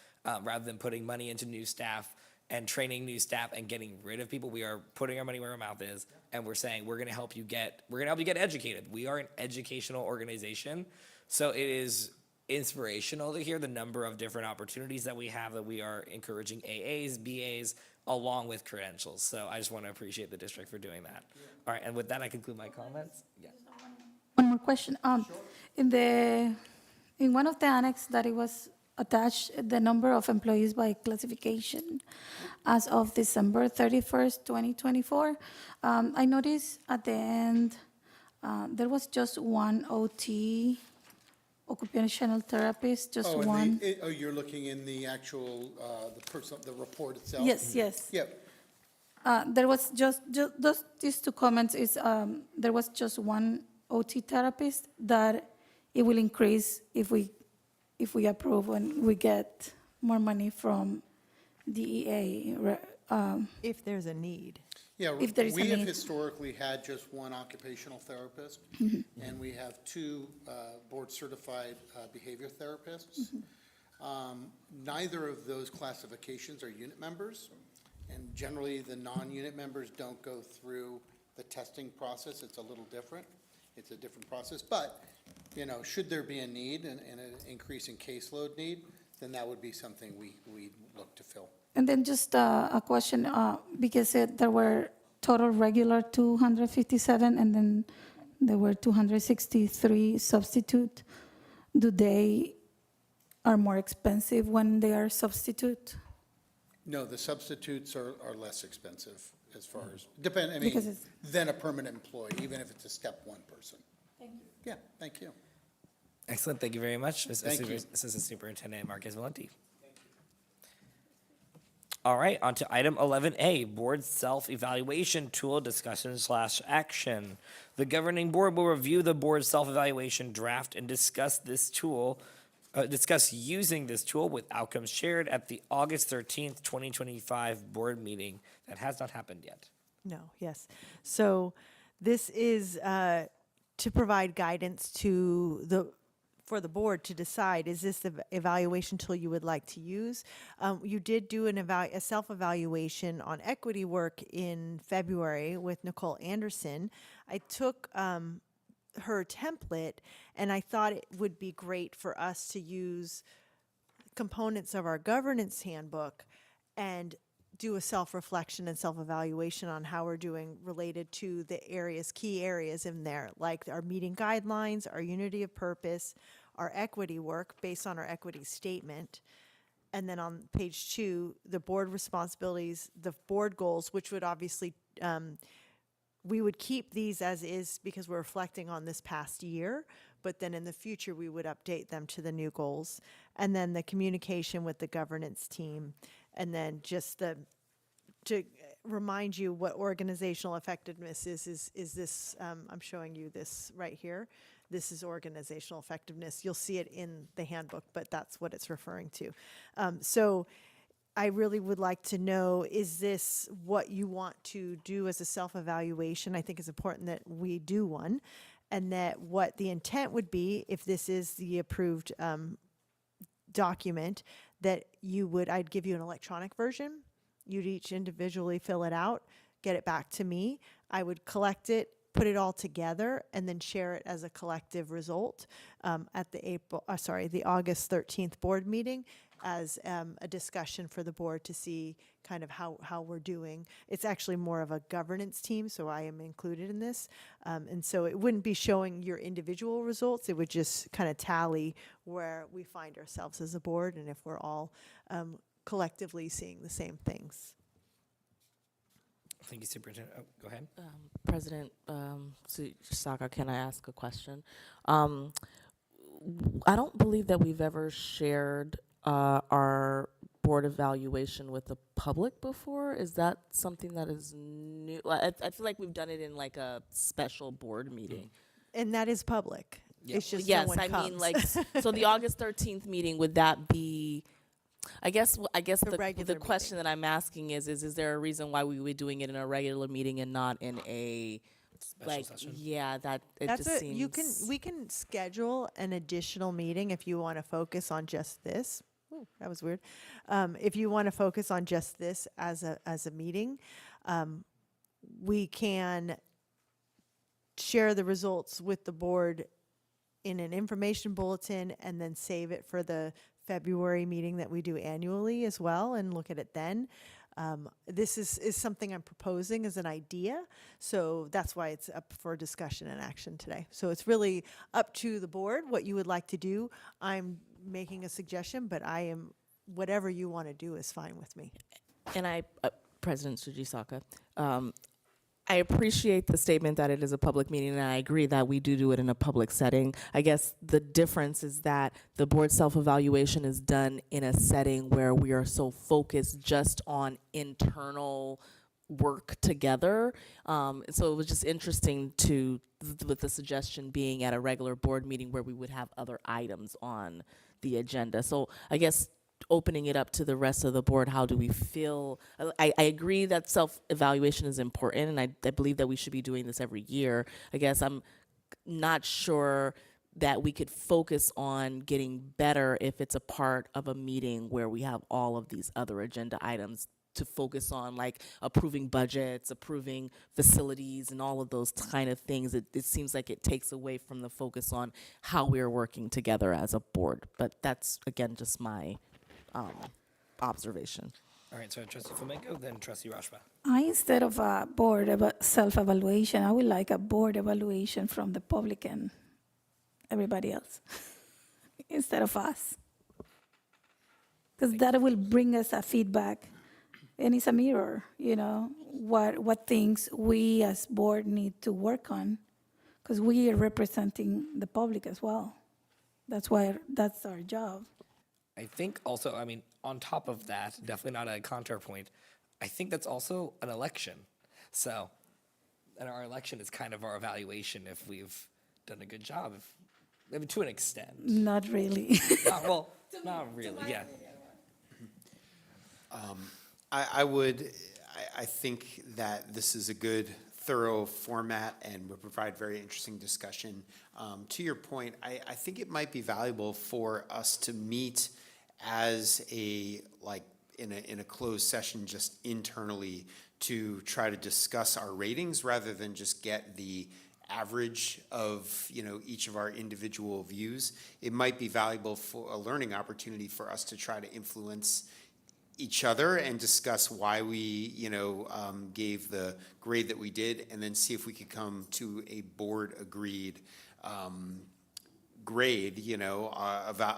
rather than putting money into new staff and training new staff and getting rid of people. We are putting our money where our mouth is, and we're saying we're going to help you get educated. We are an educational organization, so it is inspirational to hear the number of different opportunities that we have, that we are encouraging AAs, BAs, along with credentials. So I just want to appreciate the district for doing that. All right, and with that, I conclude my comments. Yeah. One more question. In one of the annex that it was attached, the number of employees by classification as of December 31st, 2024. I noticed at the end, there was just 1 OT, occupational therapist, just Oh, one. You're looking in the actual, the report itself? Yes, yes. Yep. There was just these 2 comments is, there was just 1 OT therapist that it will increase if we approve and we get more money from DEA. If there's a need. Yeah, If there is a we have need. historically had just 1 occupational therapist, and we have 2 board-certified behavior therapists. Neither of those classifications are unit members, and generally, the non-unit members don't go through the testing process. It's a little different. It's a different process, but, should there be a need and an increase in caseload need, then that would be something we look to fill. And then just a question, because there were total regular 257, and then there were 263 substitute. Do they are more expensive when they are substitute? No, the substitutes are less expensive as far as, Because it's- than a permanent employee, even if it's a step 1 person. Thank you. Yeah, thank you. Excellent. Thank you very much, Thank you. Assistant Superintendent Marquez Valenti. All right, on to item 11A, Board Self-Evaluation Tool Discussion/Action. The governing board will review the board self-evaluation draft and discuss using this tool with outcomes shared at the August 13th, 2025 board meeting. That has not happened yet. No, yes. So this is to provide guidance to the for the board to decide, is this the evaluation tool you would like to use? You did do a self-evaluation on equity work in February with Nicole Anderson. I took her template, and I thought it would be great for us to use components of our governance handbook and do a self-reflection and self-evaluation on how we're doing related to the areas, key areas in there, like our meeting guidelines, our unity of purpose, our equity work based on our equity statement. And then on page 2, the board responsibilities, the board goals, which would obviously, we would keep these as is because we're reflecting on this past year, but then in the future, we would update them to the new goals. And then the communication with the governance team, and then just to remind you what organizational effectiveness is this, I'm showing you this right here. This is organizational effectiveness. You'll see it in the handbook, but that's what it's referring to. So I really would like to know, is this what you want to do as a self-evaluation? I think it's important that we do one, and that what the intent would be, if this is the approved document, that I'd give you an electronic version. You'd each individually fill it out, get it back to me. I would collect it, put it all together, and then share it as a collective result at the August 13th board meeting as a discussion for the board to see kind of how we're doing. It's actually more of a governance team, so I am included in this. And so it wouldn't be showing your individual results. It would just kind of tally where we find ourselves as a board and if we're all collectively seeing the same things. Thank you, Superintendent. Oh, go ahead. President Saka, can I ask a question? I don't believe that we've ever shared our board evaluation with the public before. Is that something that is new? I feel like we've done it in like a special board meeting. And that is public. Yeah. It's just Yes, no one I comes. mean, like, so the August 13th meeting, would that be, I guess the regular question that I'm asking is there a reason why we were doing it in a regular meeting and not in a, Special session. yeah, that, it That's just seems. we can schedule an additional meeting if you want to focus on just this. Ooh, that was weird. If you want to focus on just this as a meeting, we can share the results with the board in an information bulletin and then save it for the February meeting that we do annually as well and look at it then. This is something I'm proposing as an idea, so that's why it's up for discussion and action today. So it's really up to the board what you would like to do. I'm making a suggestion, but whatever you want to do is fine with me. And President Sujisaka, I appreciate the statement that it is a public meeting, and I agree that we do it in a public setting. I guess the difference is that the board self-evaluation is done in a setting where we are so focused just on internal work together. So it was just interesting with the suggestion being at a regular board meeting where we would have other items on the agenda. So I guess opening it up to the rest of the board, how do we feel? I agree that self-evaluation is important, and I believe that we should be doing this every year. I guess I'm not sure that we could focus on getting better if it's a part of a meeting where we have all of these other agenda items to focus on, like approving budgets, approving facilities, and all of those kind of things. It seems like it takes away from the focus on how we're working together as a board. But that's, again, just my observation. All right, so Trustee Flamenco, then Trustee Rashba. Instead of a board self-evaluation, I would like a board evaluation from the public and everybody else instead of us. Because that will bring us a feedback, and it's a mirror, what things we as board need to work on, because we are representing the public as well. That's our job. I think also, on top of that, definitely not a counterpoint, I think that's also an election. So, and our election is kind of our evaluation if we've done a good job, to an extent. Not really. Not really, yeah. I think that this is a good thorough format and would provide very interesting discussion. To your point, I think it might be valuable for us to meet as in a closed session just internally to try to discuss our ratings rather than just get the average of each of our individual views. It might be valuable for a learning opportunity for us to try to influence each other and discuss why we gave the grade that we did, and then see if we could come to a board agreed grade,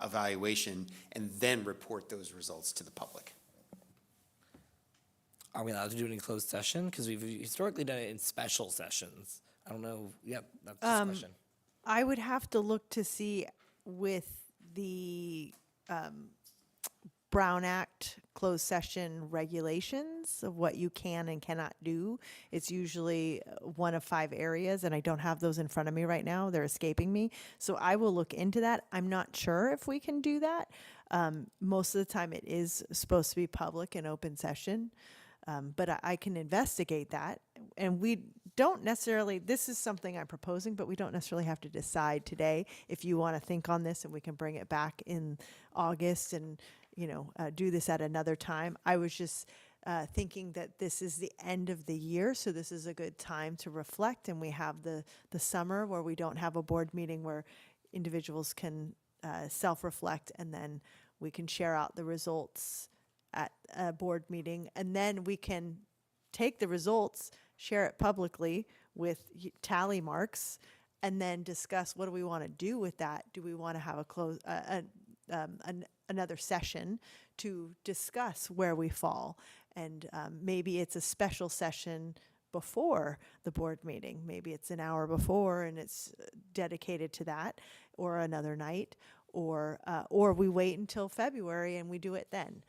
evaluation, and then report those results to the public. Are we allowed to do it in closed session? Because we've historically done it in special sessions. I don't know. Yep, that's the question. I would have to look to see with the Brown Act closed session regulations of what you can and cannot do. It's usually one of 5 areas, and I don't have those in front of me right now. They're escaping me. So I will look into that. I'm not sure if we can do that. Most of the time it is supposed to be public and open session. But I can investigate that. And we don't necessarily, this is something I'm proposing, but we don't necessarily have to decide today. If you want to think on this and we can bring it back in August and, do this at another time. I was just thinking that this is the end of the year, so this is a good time to reflect. And we have the summer where we don't have a board meeting where individuals can self-reflect, and then we can share out the results at a board meeting, and then we can take the results, share it publicly with tally marks, and then discuss what do we want to do with that. Do we want to have another session to discuss where we fall? And maybe it's a special session before the board meeting. Maybe it's an hour before and it's dedicated to that, or another night, or we wait until February and we do it then.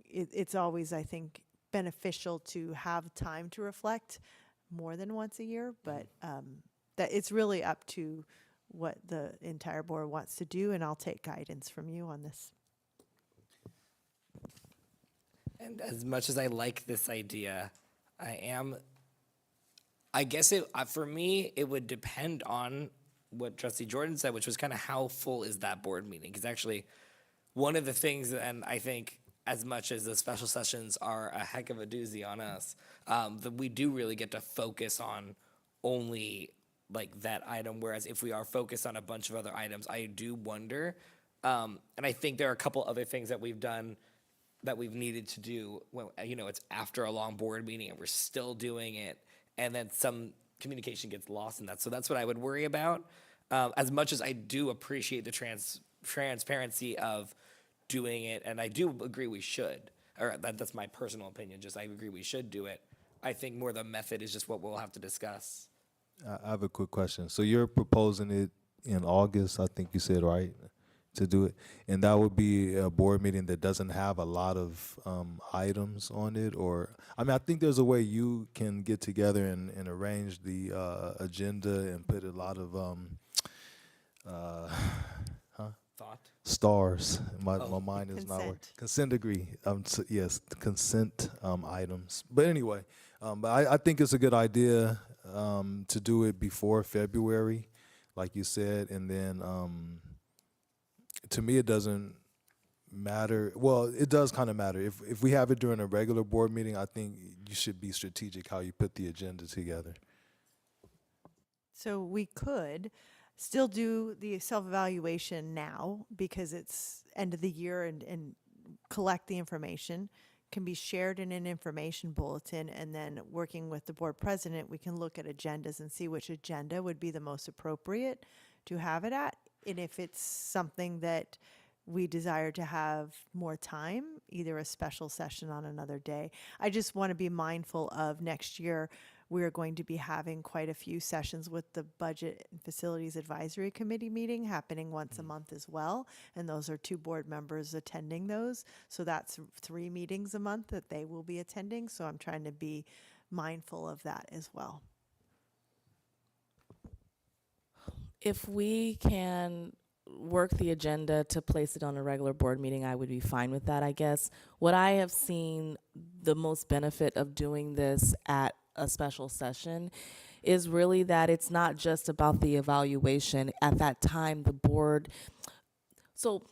It's always, I think, beneficial to have time to reflect more than once a year, but that it's really up to what the entire board wants to do, and I'll take guidance from you on this. And as much as I like this idea, I guess for me, it would depend on what Trustee Jordan said, which was kind of how full is that board meeting? Because actually, one of the things, and I think as much as the special sessions are a heck of a doozy on us, that we do really get to focus on only like that item. Whereas if we are focused on a bunch of other items, I do wonder, and I think there are a couple other things that we've done that we've needed to do when, it's after a long board meeting and we're still doing it, and then some communication gets lost in that. So that's what I would worry about. As much as I do appreciate the transparency of doing it, and I do agree we should, or that's my personal opinion, just I agree we should do it. I think more the method is just what we'll have to discuss. I have a quick question. So you're proposing it in August, I think you said, right, to do it? And that would be a board meeting that doesn't have a lot of items on it? Or, I think there's a way you can get together and arrange the agenda and put a lot of Thought? stars. My mind is not working. Consent. Consent decree. Yes, consent items. But anyway, but I think it's a good idea to do it before February, like you said, and then to me it doesn't matter. Well, it does kind of matter. If we have it during a regular board meeting, I think you should be strategic how you put the agenda together. So we could still do the self-evaluation now because it's end of the year, and collect the information, can be shared in an information bulletin, and then working with the board president, we can look at agendas and see which agenda would be the most appropriate to have it at. And if it's something that we desire to have more time, either a special session on another day. I just want to be mindful of next year. We're going to be having quite a few sessions with the Budget and Facilities Advisory Committee meeting happening once a month as well. And those are 2 board members attending those. So that's 3 meetings a month that they will be attending. So I'm trying to be mindful of that as well. If we can work the agenda to place it on a regular board meeting, I would be fine with that, I guess. What I have seen the most benefit of doing this at a special session is really that it's not just about the evaluation. At that time, the board, so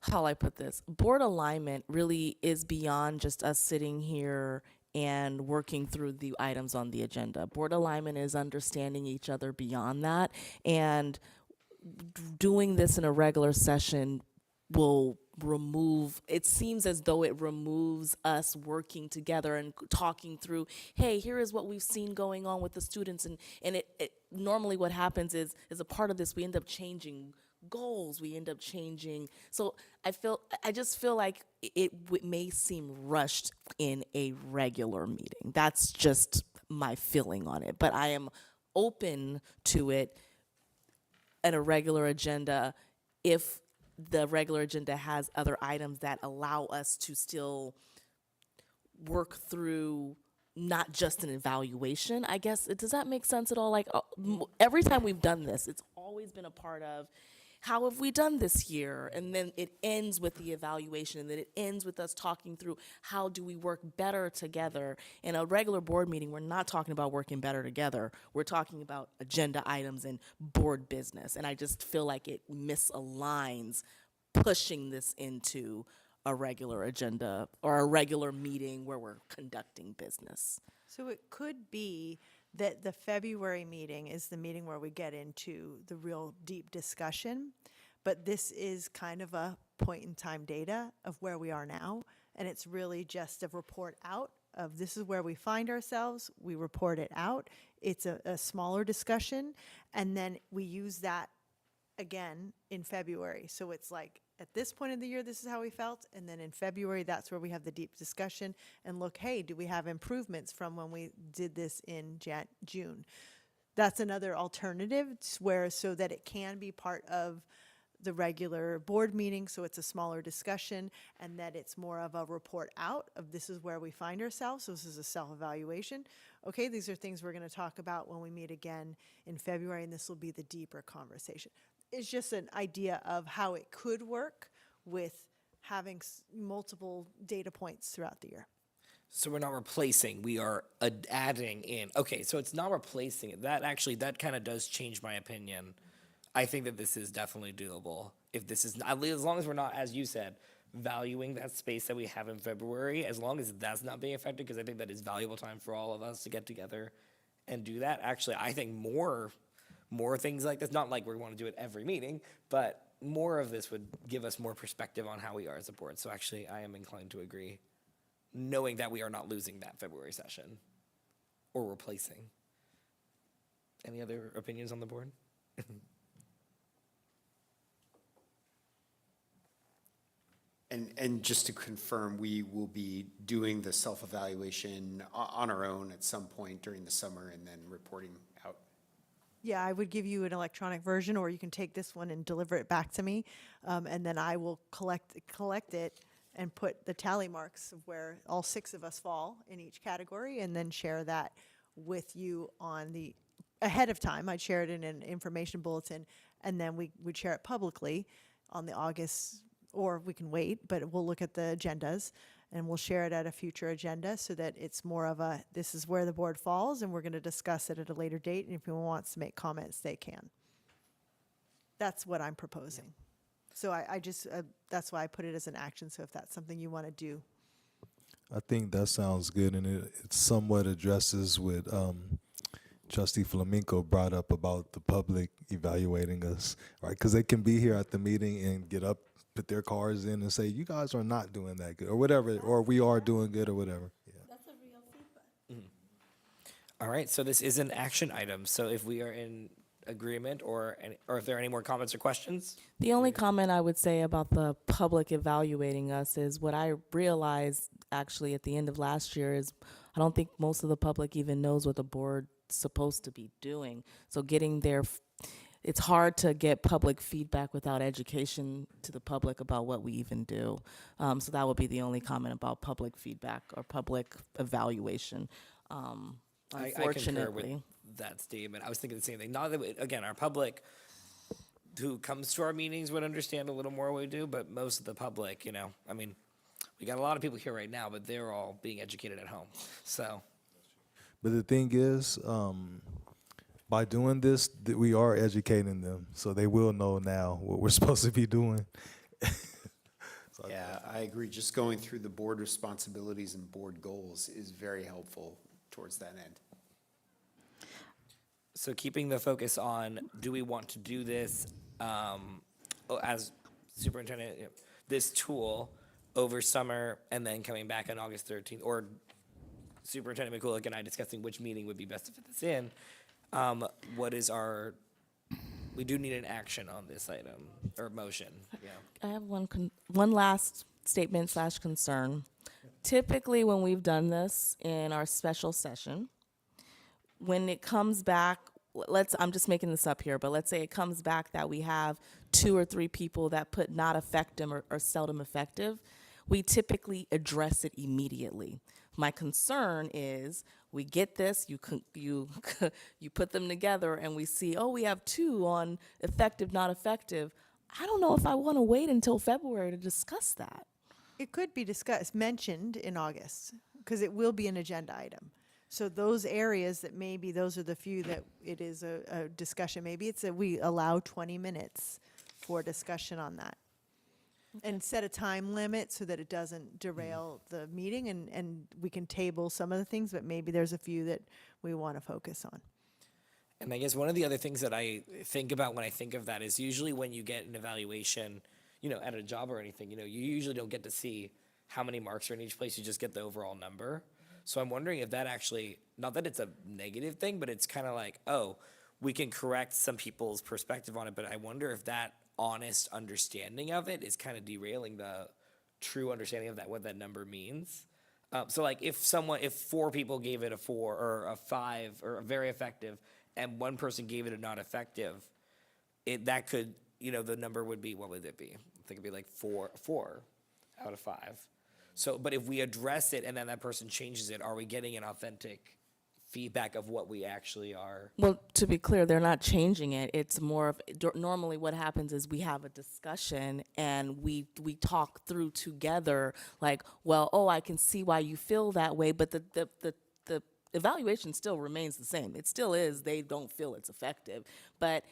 how I put this, board alignment really is beyond just us sitting here and working through the items on the agenda. Board alignment is understanding each other beyond that, and doing this in a regular session will remove, it seems as though it removes us working together and talking through, hey, here is what we've seen going on with the students, and it normally what happens is a part of this we end up changing goals, we end up changing. So I just feel like it may seem rushed in a regular meeting. That's just my feeling on it, but I am open to it at a regular agenda if the regular agenda has other items that allow us to still work through not just an evaluation, I guess. Does that make sense at all? Like every time we've done this, it's always been a part of how have we done this year? And then it ends with the evaluation, and then it ends with us talking through how do we work better together. In a regular board meeting, we're not talking about working better together. We're talking about agenda items and board business. And I just feel like it misaligns pushing this into a regular agenda or a regular meeting where we're conducting business. So it could be that the February meeting is the meeting where we get into the real deep discussion, but this is kind of a point in time data of where we are now, and it's really just a report out of this is where we find ourselves, we report it out, it's a smaller discussion, and then we use that again in February. So it's like, at this point in the year, this is how we felt, and then in February, that's where we have the deep discussion and look, hey, do we have improvements from when we did this in June? That's another alternative where so that it can be part of the regular board meeting, so it's a smaller discussion, and that it's more of a report out of this is where we find ourselves, so this is a self-evaluation. Okay, these are things we're gonna talk about when we meet again in February, and this will be the deeper conversation. It's just an idea of how it could work with having multiple data points throughout the year. So we're not replacing, we are adding in. Okay, so it's not replacing it. That kind of does change my opinion. I think that this is definitely doable. If this is, as long as we're not, as you said, valuing that space that we have in February, as long as that's not being affected, because I think that is valuable time for all of us to get together and do that. Actually, I think more things like this, not like we want to do it every meeting, but more of this would give us more perspective on how we are as a board. So actually, I am inclined to agree, knowing that we are not losing that February session or replacing. Any other opinions on the board? And just to confirm, we will be doing the self-evaluation on our own at some point during the summer and then reporting out. Yeah, I would give you an electronic version, or you can take this one and deliver it back to me, and then I will collect it and put the tally marks of where all 6 of us fall in each category, and then share that with you ahead of time. I'd share it in an information bulletin, and then we would share it publicly on the August, or we can wait, but we'll look at the agendas, and we'll share it at a future agenda so that it's more of a, this is where the board falls, and we're going to discuss it at a later date, and if anyone wants to make comments, they can. That's what I'm proposing. So I just, that's why I put it as an action, so if that's something you want to do. I think that sounds good, and it somewhat addresses what Trustee Flamenco brought up about the public evaluating us, right? Because they can be here at the meeting and get up, put their cards in and say, you guys are not doing that good, or whatever, or we are doing good, or whatever. Yeah. That's a real feedback. All right, so this is an action item. So if we are in agreement, or if there are any more comments or questions? The only comment I would say about the public evaluating us is what I realized actually at the end of last year is I don't think most of the public even knows what the board's supposed to be doing. So getting there, it's hard to get public feedback without education to the public about what we even do. So that would be the only comment about public feedback or public evaluation. I concur with Unfortunately. that statement. I was thinking the same thing. Not that, again, our public who comes to our meetings would understand a little more what we do, but most of the public, I mean, we got a lot of people here right now, but they're all being educated at home. So, But the thing is, by doing this, we are educating them, so they will know now what we're supposed to be doing. Yeah, I agree. Just going through the board responsibilities and board goals is very helpful towards that end. So keeping the focus on, do we want to do this as superintendent, this tool over summer and then coming back on August 13th, or Superintendent McCulloch and I discussing which meeting would be best to fit this in. What is our, we do need an action on this item, or motion, yeah. I have one last statement / concern. Typically, when we've done this in our special session, when it comes back, I'm just making this up here, but let's say it comes back that we have 2 or 3 people that put not effective or seldom effective, we typically address it immediately. My concern is we get this, you put them together and we see, oh, we have 2 on effective, not effective. I don't know if I want to wait until February to discuss that. It could be mentioned in August, because it will be an agenda item. So those areas that maybe those are the few that it is a discussion, maybe it's we allow 20 minutes for discussion on that. And set a time limit so that it doesn't derail the meeting, and we can table some of the things, but maybe there's a few that we want to focus on. And I guess one of the other things that I think about when I think of that is usually when you get an evaluation, at a job or anything, you usually don't get to see how many marks are in each place, you just get the overall number. So I'm wondering if that actually, not that it's a negative thing, but it's kind of like, oh, we can correct some people's perspective on it, but I wonder if that honest understanding of it is kind of derailing the true understanding of what that number means. So like if 4 people gave it a 4 or a 5 or a very effective, and 1 person gave it a not effective, that could, the number would be, what would it be? I think it'd be like 4 out of 5. So, but if we address it and then that person changes it, are we getting an authentic feedback of what we actually are? Well, to be clear, they're not changing it. It's more of, normally what happens is we have a discussion and we talk through together, like, well, oh, I can see why you feel that way, but the evaluation still remains the same. It still is, they don't feel it's effective. But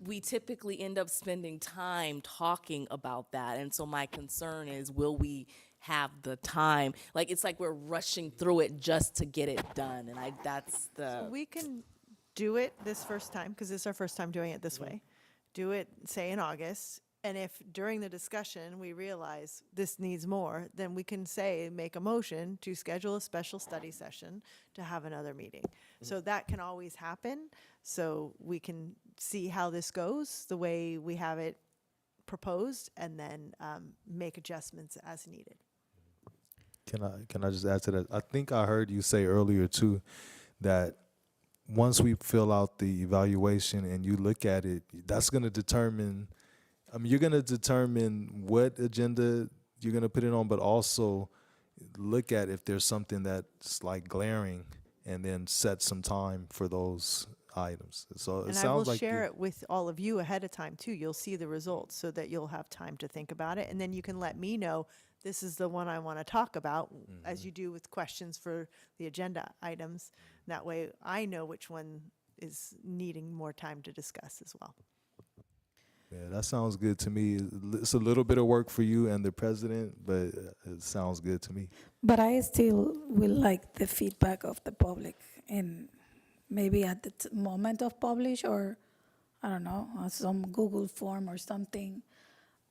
we typically end up spending time talking about that. And so my concern is, will we have the time? Like, it's like we're rushing through it just to get it done. And that's the... We can do it this first time, because this is our first time doing it this way. Do it, say, in August. And if during the discussion we realize this needs more, then we can make a motion to schedule a special study session to have another meeting. So that can always happen. So we can see how this goes, the way we have it proposed, and then make adjustments as needed. Can I just add to that? I think I heard you say earlier too that once we fill out the evaluation and you look at it, that's going to determine. You're going to determine what agenda you're going to put it on, but also look at if there's something that's like glaring, and then set some time for those items. So it And I sounds will like share it with all of you ahead of time too. You'll see the results so that you'll have time to think about it, and then you can let me know this is the one I want to talk about, as you do with questions for the agenda items. That way I know which one is needing more time to discuss as well. Yeah, that sounds good to me. It's a little bit of work for you and the president, but it sounds good to me. But I still will like the feedback of the public, and maybe at the moment of publish, or I don't know, some Google form or something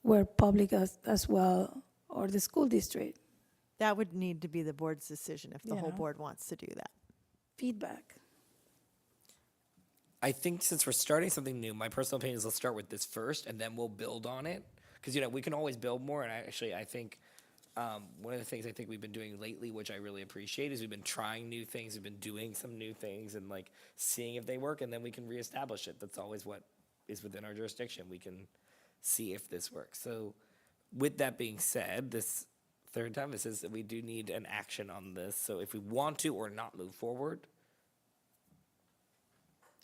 where public as well, or the school district. That would need to be the board's decision if the You whole know. board wants to do that. Feedback. I think since we're starting something new, my personal opinion is let's start with this first and then we'll build on it. Because, we can always build more. And I think one of the things I think we've been doing lately, which I really appreciate, is we've been trying new things. We've been doing some new things and like seeing if they work, and then we can reestablish it. That's always what is within our jurisdiction. We can see if this works. So with that being said, this third time, it says that we do need an action on this. So if we want to or not move forward,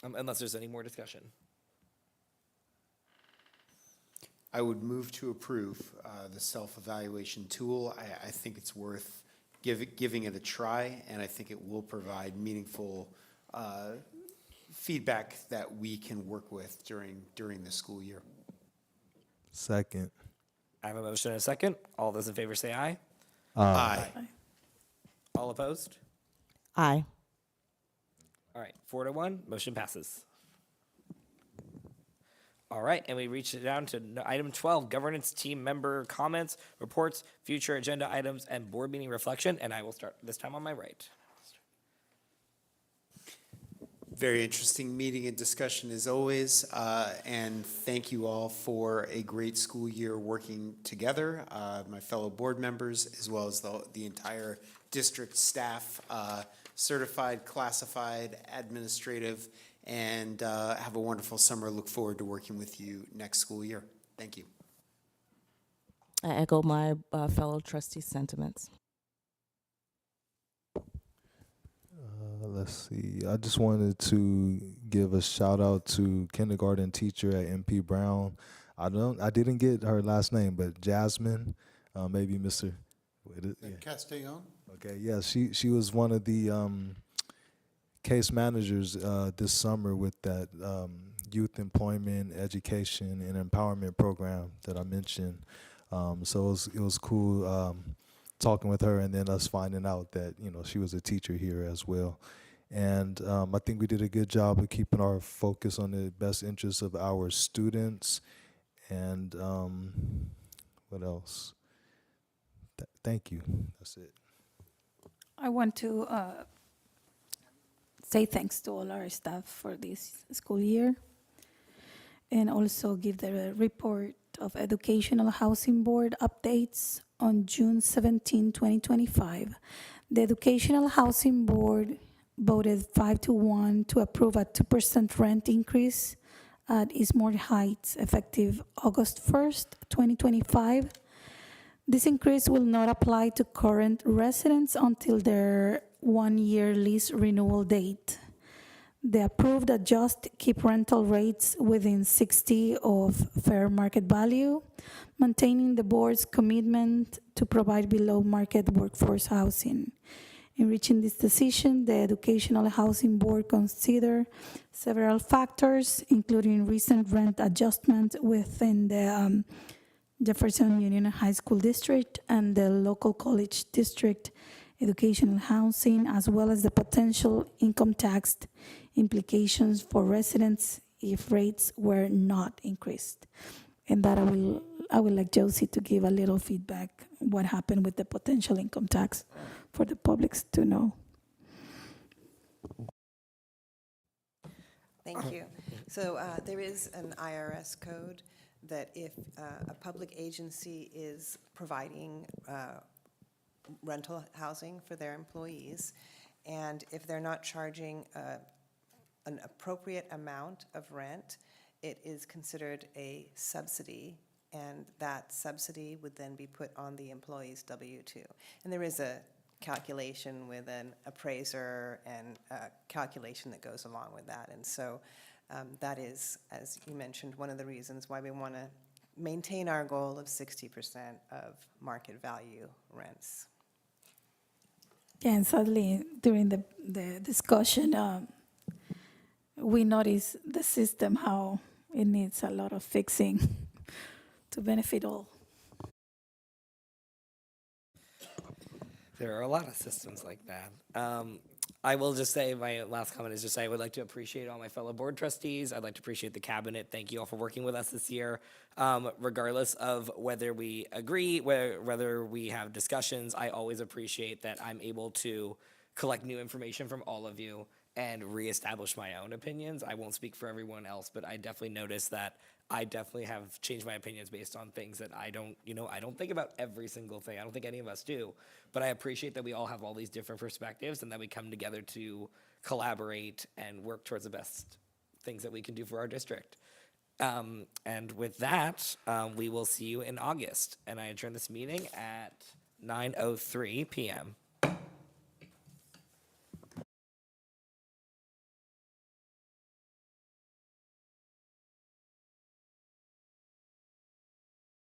unless there's any more discussion. I would move to approve the self-evaluation tool. I think it's worth giving it a try, and I think it will provide meaningful feedback that we can work with during the school year. Second. I have a motion and a second. All those in favor say aye. Aye. All opposed? Aye. All right, 4-1, motion passes. All right, and we reach it down to item 12, governance team member comments, reports, future agenda items, and board meeting reflection, and I will start this time on my right. Very interesting meeting and discussion as always, and thank you all for a great school year working together, my fellow board members, as well as the entire district staff, certified, classified, administrative, and have a wonderful summer. Look forward to working with you next school year. Thank you. I echo my fellow trustees' sentiments. Let's see. I just wanted to give a shout out to kindergarten teacher at MP Brown. I didn't get her last name, but Jasmine, maybe Mr. Castellon? Okay, yeah, she was one of the case managers this summer with that youth employment, education, and empowerment program that I mentioned. So it was cool talking with her, and then us finding out that she was a teacher here as well. And I think we did a good job of keeping our focus on the best interests of our students. And what else? Thank you. That's it. I want to say thanks to all our staff for this school year, and also give the report of Educational Housing Board updates on June 17, 2025. The Educational Housing Board voted 5-1 to approve a 2% rent increase at Eastmore Heights effective August 1st, 2025. This increase will not apply to current residents until their one-year lease renewal date. The approved adjust keep rental rates within 60 of fair market value, maintaining the board's commitment to provide below-market workforce housing. In reaching this decision, the Educational Housing Board considered several factors, including recent rent adjustment within the Jefferson Union High School District and the local college district educational housing, as well as the potential income tax implications for residents if rates were not increased. And that I would like Josie to give a little feedback what happened with the potential income tax for the public to know. Thank you. So there is an IRS code that if a public agency is providing rental housing for their employees, and if they're not charging an appropriate amount of rent, it is considered a subsidy, and that subsidy would then be put on the employee's W-2. And there is a calculation with an appraiser and a calculation that goes along with that. And so that is, as you mentioned, one of the reasons why we want to maintain our goal of 60% of market value rents. Yeah, and sadly, during the discussion, we noticed the system, how it needs a lot of fixing to benefit all. There are a lot of systems like that. I will just say, my last comment is just I would like to appreciate all my fellow board trustees. I'd like to appreciate the cabinet. Thank you all for working with us this year. Regardless of whether we agree, whether we have discussions, I always appreciate that I'm able to collect new information from all of you and reestablish my own opinions. I won't speak for everyone else, but I definitely noticed that I definitely have changed my opinions based on things that I don't think about every single thing. I don't think any of us do, but I appreciate that we all have all these different perspectives and that we come together to collaborate and work towards the best things that we can do for our district. And with that, we will see you in August. And I adjourn this meeting at 9:03 p.m.